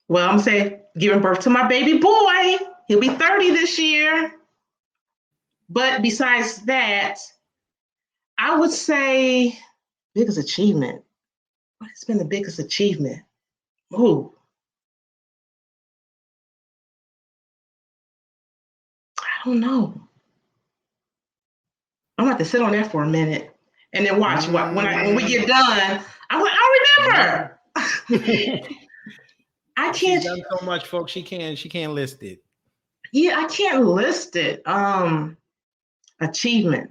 Well, I'm saying giving birth to my baby boy. He'll be 30 this year. But besides that, I would say biggest achievement. What has been the biggest achievement? Ooh. I don't know. I'm gonna have to sit on that for a minute and then watch when we get done. I'll remember. I can't. She's done so much, folks. She can't list it. Yeah, I can't list it. Achievement.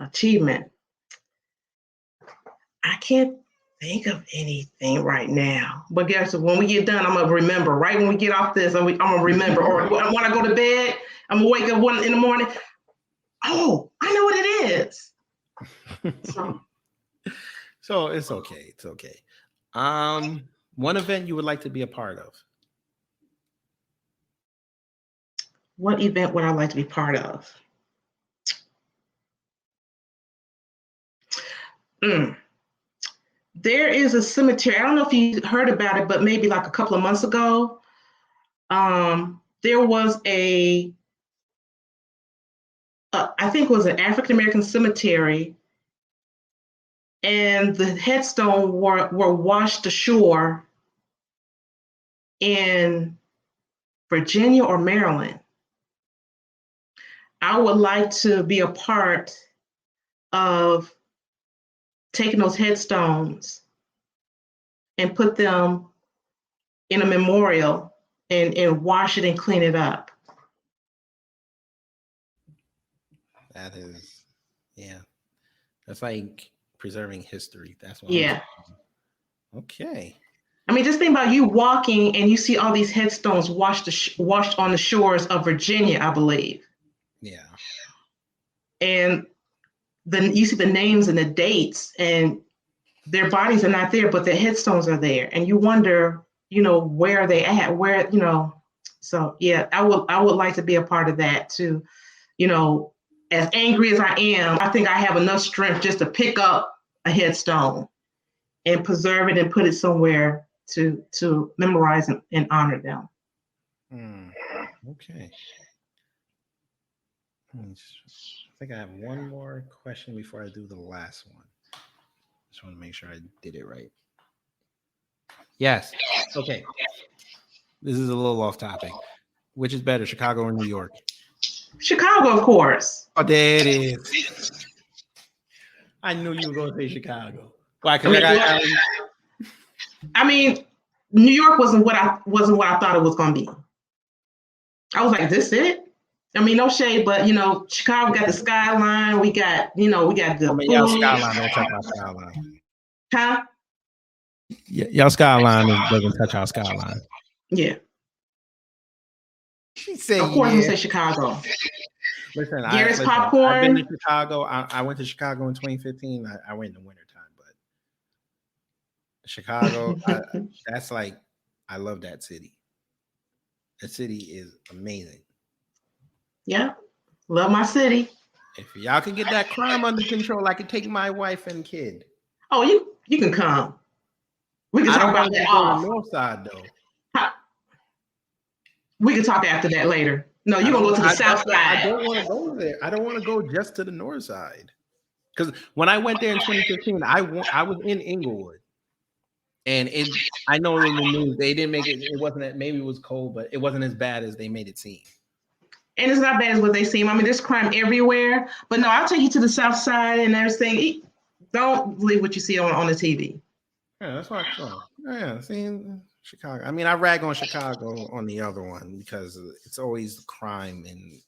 I can't think of anything right now. But guess what? When we get done, I'm gonna remember. Right when we get off this, I'm gonna remember. Or when I go to bed, I'm gonna wake up in the morning. Oh, I know what it is. So it's okay. It's okay. One event you would like to be a part of? What event would I like to be part of? There is a cemetery. I don't know if you heard about it, but maybe like a couple of months ago, there was I think it was an African American cemetery, and the headstones were washed ashore in Virginia or Maryland. I would like to be a part of taking those headstones and put them in a memorial and wash it and clean it up. That is, yeah. That's like preserving history. That's what I'm Yeah. saying. Okay. I mean, just think about you walking and you see all these headstones washed on the shores of Virginia, I believe. Yeah. And then you see the names and the dates, and their bodies are not there, but their headstones are there. And you wonder, where are they at? So yeah, I would like to be a part of that too. As angry as I am, I think I have enough strength just to pick up a headstone and preserve it and put it somewhere to memorize and honor them. Okay. I think I have one more question before I do the last one. Just want to make sure I did it right. Yes. Okay. This is a little off topic. Which is better, Chicago or New York? Chicago, of course. Oh, there it is. I knew you were going to say Chicago. Why? I mean, New York wasn't what I thought it was going to be. I was like, this it? I mean, no shade, but Chicago got the skyline. We got the food. Y'all skyline don't touch our skyline. Huh? Y'all skyline doesn't touch our skyline. Yeah. She said, of course, we say Chicago. Listen, Garrett's popcorn. I've been to Chicago. I went to Chicago in 2015. I went in the wintertime, but Chicago, that's like, I love that city. That city is amazing. Yeah, love my city. If y'all can get that crime under control, I could take my wife and kid. Oh, you can come. We can talk about that off. The north side, though. We can talk after that later. No, you're gonna go to the south side. I don't want to go there. I don't want to go just to the north side. Because when I went there in 2015, I was in Inglewood. And I know in the news they didn't make it. It wasn't, maybe it was cold, but it wasn't as bad as they made it seem. And it's not bad as what they seem. I mean, there's crime everywhere. But no, I'll take you to the south side and everything. Don't believe what you see on the TV. Yeah, that's what I thought. Yeah, see, Chicago. I mean, I rag on Chicago on the other one because it's always crime, and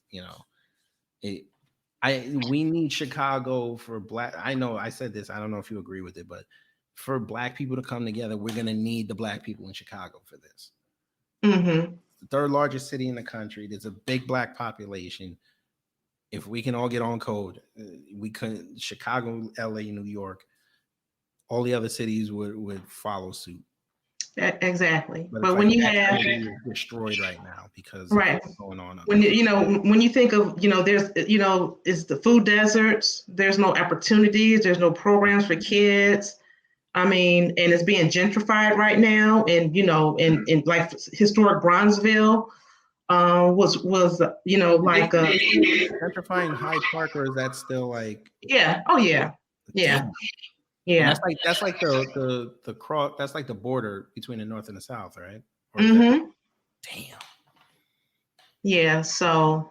we need Chicago for Black. I know I said this. I don't know if you agree with it, but for Black people to come together, we're gonna need the Black people in Chicago for this. Mm-hmm. The third largest city in the country. There's a big Black population. If we can all get on code, we couldn't. Chicago, LA, New York, all the other cities would follow suit. Exactly. But when you have destroyed right now because right of what's going on. When when you think of there's it's the food deserts. There's no opportunities. There's no programs for kids. I mean, and it's being gentrified right now. And in like historic Bronzeville was like gentrifying Hyde Park, or is that still like? Yeah. Oh yeah. Yeah. Damn. Yeah, and that's like the cross. That's like the border between the north and the south, right? Mm-hmm. Damn. Yeah. So,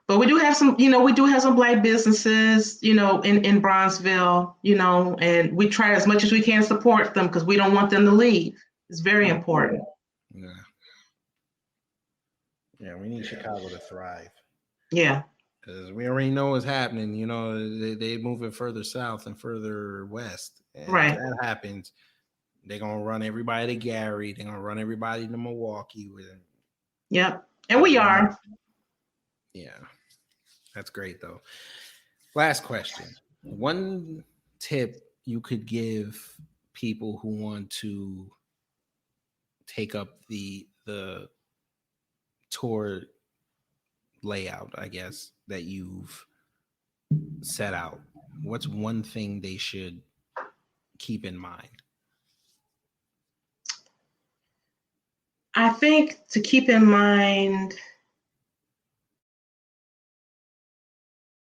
but we do have some. We do have some Black businesses. In Bronzeville. And we try as much as we can to support them because we don't want them to leave. It's very important. Yeah. Yeah, we need Chicago to thrive. Yeah. Because we already know what's happening. They move it further south and further west. And right. If that happens, they're going to run everybody to Gary. They're going to run everybody to Milwaukee. Yep. And we are. Yeah. That's great, though. Last question. One tip you could give people who want to take up the tour layout, I guess, that you've set out. What's one thing they should keep in mind? I think to keep in mind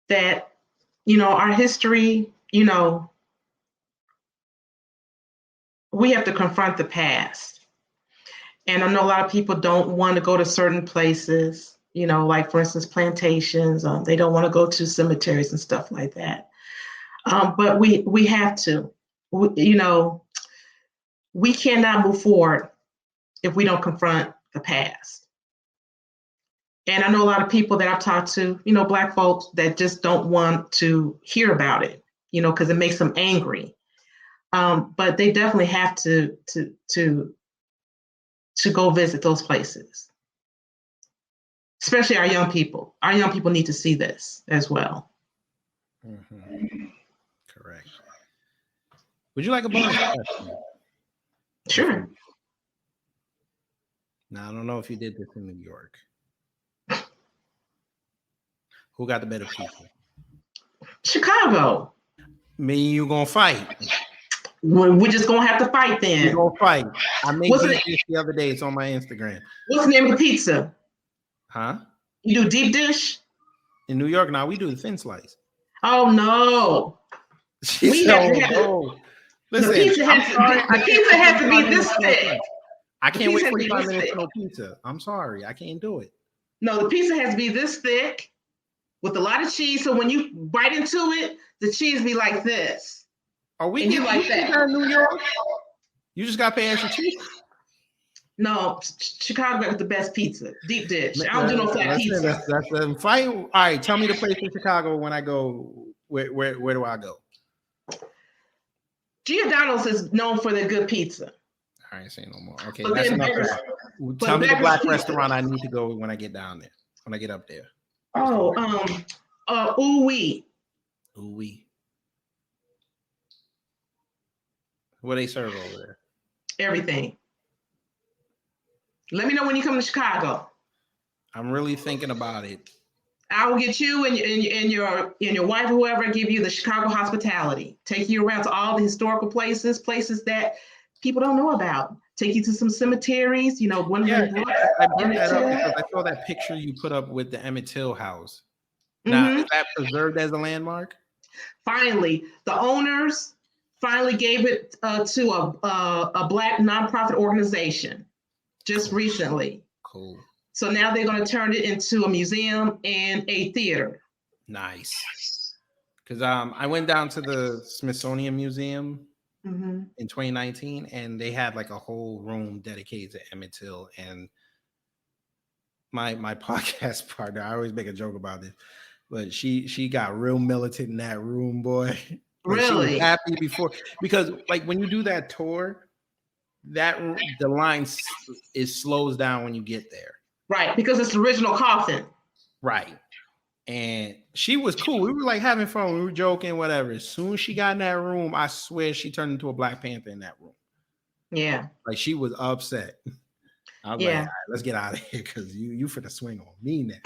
that, our history, we have to confront the past. And I know a lot of people don't want to go to certain places, like for instance, plantations. They don't want to go to cemeteries and stuff like that. But we have to. We cannot move forward if we don't confront the past. And I know a lot of people that I've talked to, Black folks that just don't want to hear about it, because it makes them angry. But they definitely have to go visit those places, especially our young people. Our young people need to see this as well. Mm-hmm. Correct. Would you like a bonus question? Sure. Now, I don't know if you did this in New York. Who got the better pizza? Chicago. Me and you gonna fight. We're just gonna have to fight then. We're gonna fight. I made this the other day. It's on my Instagram. What's the name of the pizza? Huh? You do deep dish? In New York, now we do the thin slice. Oh no. We have to have listen, the pizza has to be this thick. I can't wait 45 minutes for no pizza. I'm sorry, I can't do it. No, the pizza has to be this thick with a lot of cheese. So when you bite into it, the cheese be like this. Are we getting like that in New York? You just got to pay extra cheese? No, Chicago got the best pizza. Deep dish. I don't do no flat pizza. That's a fight. All right, tell me the place in Chicago when I go. Where do I go? Giordano's is known for their good pizza. I ain't saying no more. Okay, that's enough. Tell me the black restaurant I need to go when I get down there. When I get up there. W.E.B. W.E.B. What they serve over there? Everything. Let me know when you come to Chicago. I'm really thinking about it. I will get you and your wife, whoever, give you the Chicago hospitality. Take you around to all the historical places that people don't know about. Take you to some cemeteries. I brought that up because I saw that picture you put up with the Emmett Till house. Now, is that preserved as a landmark? Finally, the owners finally gave it to a Black nonprofit organization just recently. Cool. So now they're going to turn it into a museum and a theater. Nice. Because I went down to the Smithsonian Museum in 2019, and they had like a whole room dedicated to Emmett Till. And my podcast partner, I always make a joke about this, but she got real militant in that room, boy. Really? She was happy before, because like when you do that tour, the line slows down when you get there. Right, because it's the original coffin. Right. And she was cool. We were like having fun. We were joking, whatever. As soon as she got in that room, I swear she turned into a Black Panther in that room. Yeah. Like she was upset. I was like, all right, let's get out of here because you finna swing on me now.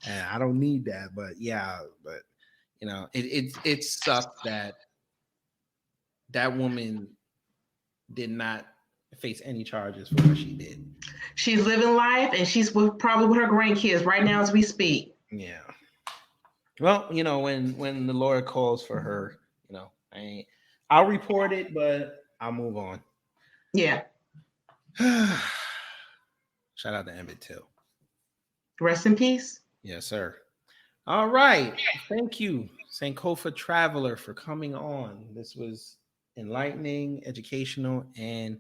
And I don't need that. But it sucked that woman did not face any charges for what she did. She's living life, and she's probably with her grandkids right now as we speak. Yeah. Well, when the Lord calls for her, I'll report it, but I'll move on. Yeah. Shout out to Emmett Till. Rest in peace. Yes, sir. All right. Thank you, Sankofa TravelHer, for coming on. This was enlightening, educational, and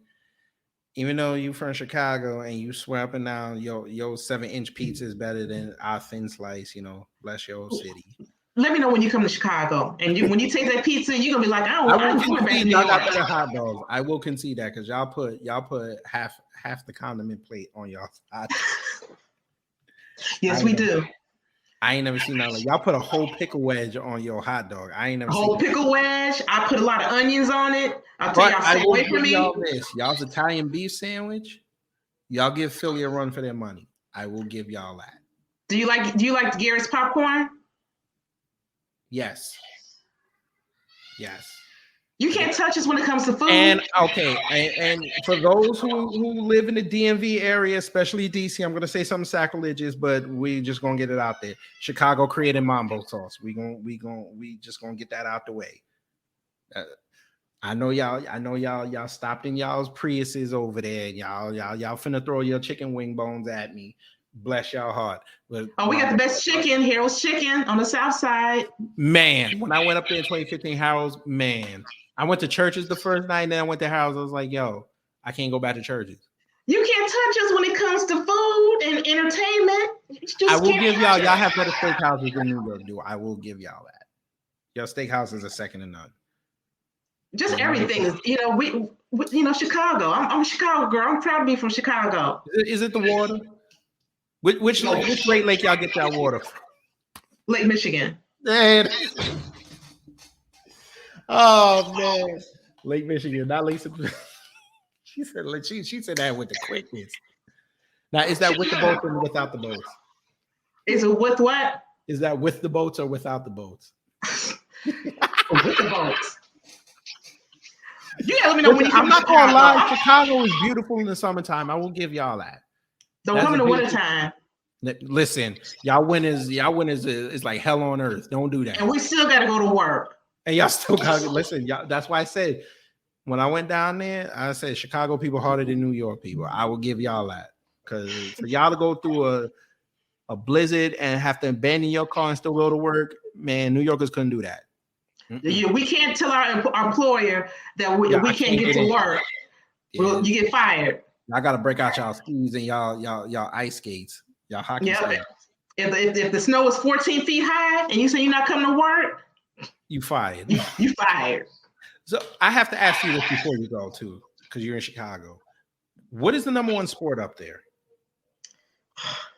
even though you from Chicago and you swear up and down your 7-inch pizza is better than our thin slice, bless your city. Let me know when you come to Chicago, and when you take that pizza, you're gonna be like, I will concede y'all got better hot dogs. I will concede that because y'all put half the condiment plate on y'all hot dogs. Yes, we do. I ain't never seen that. Like, y'all put a whole pickle wedge on your hot dog. I ain't never seen whole pickle wedge. I put a lot of onions on it. I'll tell y'all, stay away from me. Y'all's Italian beef sandwich. Y'all give Philly a run for their money. I will give y'all that. Do you like Garrett's popcorn? Yes. You can't touch us when it comes to food. And for those who live in the DMV area, especially DC, I'm gonna say something sacrilegious, but we just gonna get it out there. Chicago created mambo sauce. We just gonna get that out the way. I know y'all stopped in y'all's Priuses over there. Y'all finna throw your chicken wing bones at me. Bless y'all heart. But we got the best chicken, Harold's Chicken on the south side. Man, when I went up there in 2015, Harold's, man. I went to Churches the first night, and then I went to Harold's. I was like, yo, I can't go back to Churches. You can't touch us when it comes to food and entertainment. just I will can't give touch y'all it. have better steakhouses than New York do. I will give y'all that. Your steakhouses are second to none. Just everything is, Chicago. I'm a Chicago girl. I'm proud to be from Chicago. Is it the water? Which Great Lake y'all get y'all water from? Lake Michigan. Man. Oh man, Lake Michigan, not Lake. She said that with the quickness. Now, is that with the boats or without the boats? Is it with what? Is that with the boats or without the boats? With the boats. You gotta let me know when you come. I'm not gonna lie, Chicago is beautiful in the summertime. I will give y'all that. Don't come in the wintertime. Listen, y'all winters is like hell on earth. Don't do that. And we still gotta go to work. And y'all still gotta listen. Y'all, that's why I said when I went down there, I said Chicago people harder than New York people. I will give y'all that. Because for y'all to go through a blizzard and have to abandon your car and still go to work, man, New Yorkers couldn't do that. Yeah, we can't tell our employer that we can't get to work. Yeah. You get fired. I gotta break out y'all skis and y'all ice skates, y'all hockey skates. If the snow is 14 feet high and you say you're not coming to work, you fired. You fired. So I have to ask you this before you go too, because you're in Chicago. What is the number one sport up there?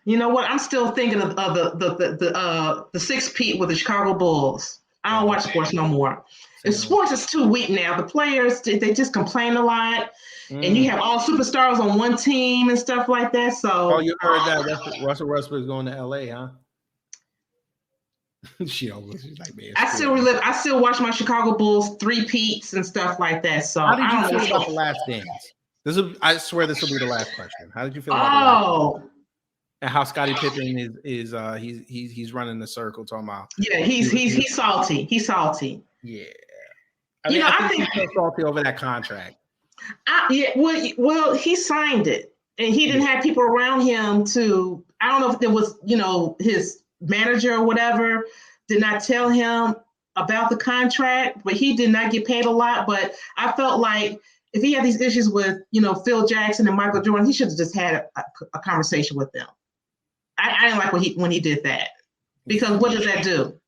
You know what? I'm still thinking of the 6-peat with the Chicago Bulls. I don't watch sports no more. And sports is too weak now. The players, they just complain a lot. And you have all superstars on one team and stuff like that. So you heard that Russell Westbrook is going to LA, huh? She's like, man. I still watch my Chicago Bulls 3-peats and stuff like that. So how did you feel about the last dance? I swear this will be the last question. How did you feel about the last dance? And how Scottie Pippen is he's running the circle talking about. Yeah, he's salty. He's salty. Yeah. I think he's so salty over that contract. Well, he signed it, and he didn't have people around him to. I don't know if there was, his manager or whatever did not tell him about the contract, but he did not get paid a lot. But I felt like if he had these issues with, Phil Jackson and Michael Jordan, he should have just had a conversation with them. I didn't like when he did that, because what does that do?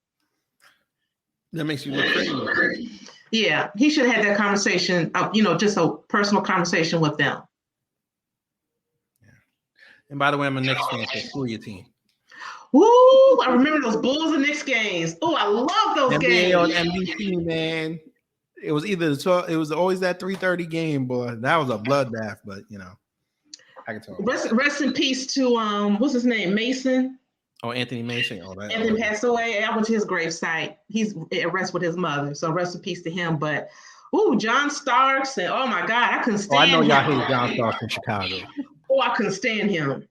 That makes you look crazy. Yeah, he should have had that conversation, just a personal conversation with them. Yeah. And by the way, I'm a Knicks fan, so screw your team. Woo! I remember those Bulls and Knicks games. Oh, I love those games. on NBC, man. It was either it was always that 3:30 game, boy. That was a bloodbath, but I can talk. Rest in peace to what's his name, Mason. Oh, Anthony Mason. Oh, that. Anthony passed away. I went to his gravesite. He's at rest with his mother, so rest in peace to him. But John Starks, and oh my God, I couldn't stand him. I know y'all hate John Starks in Chicago. I couldn't stand him.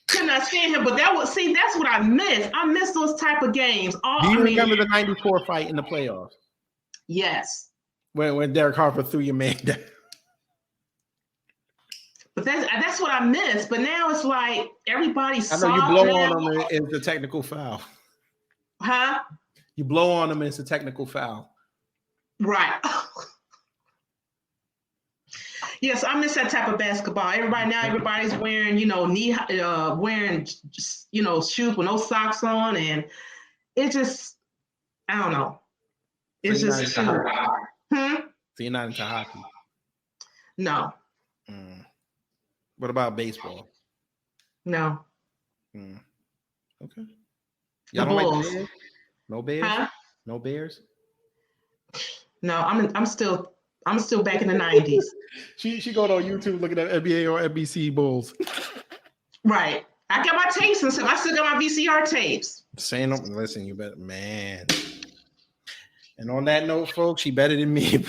Could not stand him. But that's what I miss. I miss those type of games. Do you remember the '94 fight in the playoffs? Yes. When Derek Harper threw your man down. But that's what I miss. But now it's like everybody's. I know you blow on them, it's a technical foul. Huh? You blow on them, it's a technical foul. Right. Yes, I miss that type of basketball. Everybody's wearing, wearing, shoes with no socks on, and it just, I don't know. It's just too. So you're not into hockey? No. What about baseball? No. Okay. Y'all don't like Bears? No Bears? Huh? No Bears? No, I'm still back in the 90s. She going on YouTube looking at NBA or NBC Bulls. Right. I got my tapes and stuff. I still got my VCR tapes. Listen, you better, man. And on that note, folks, she better than me.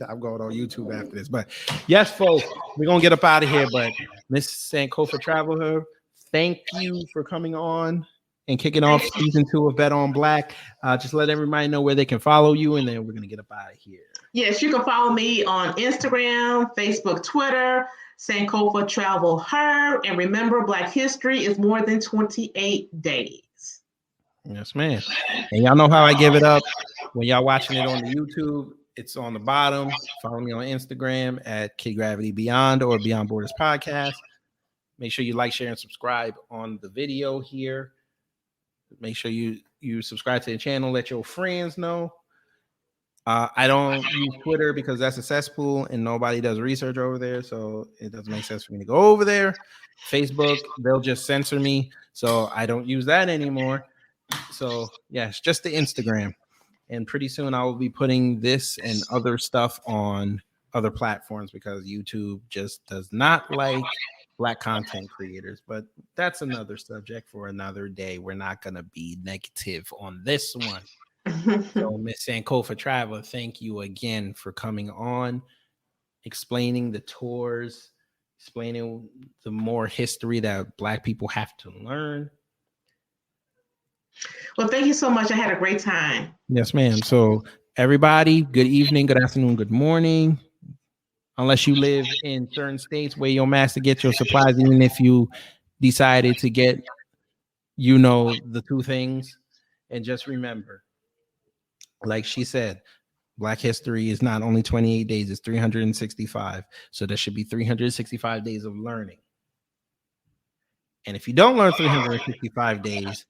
I'm going on YouTube after this. But yes, folks, we're going to get up out of here. But Miss Sankofa TravelHer, thank you for coming on and kicking off season 2 of Bet on Black. Just let everybody know where they can follow you, and then we're going to get up out of here. Yes, you can follow me on Instagram, Facebook, Twitter, Sankofa TravelHer. And remember, Black history is more than 28 days. Yes, ma'am. And y'all know how I give it up. When y'all watching it on the YouTube, it's on the bottom. Follow me on Instagram at Kid Gravity Beyond or Beyond Borders Podcast. Make sure you like, share, and subscribe on the video here. Make sure you subscribe to the channel. Let your friends know. I don't use Twitter because that's a cesspool and nobody does research over there, so it doesn't make sense for me to go over there. Facebook, they'll just censor me, so I don't use that anymore. So yeah, it's just the Instagram. And pretty soon I will be putting this and other stuff on other platforms because YouTube just does not like Black content creators. But that's another subject for another day. We're not going to be negative on this one. So Miss Sankofa Traveler, thank you again for coming on, explaining the tours, explaining the more history that Black people have to learn. Well, thank you so much. I had a great time. Yes, ma'am. So everybody, good evening, good afternoon, good morning. Unless you live in certain states where your master gets your supplies, even if you decided to get, the two things. And just remember, like she said, Black history is not only 28 days, it's 365. So there should be 365 days of learning. And if you don't learn 365 days,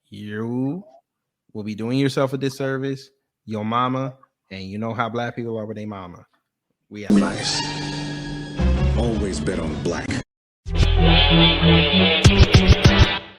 you will be doing yourself a disservice, your mama, and you know how Black people are with their mama. We are nice. Always bet on Black.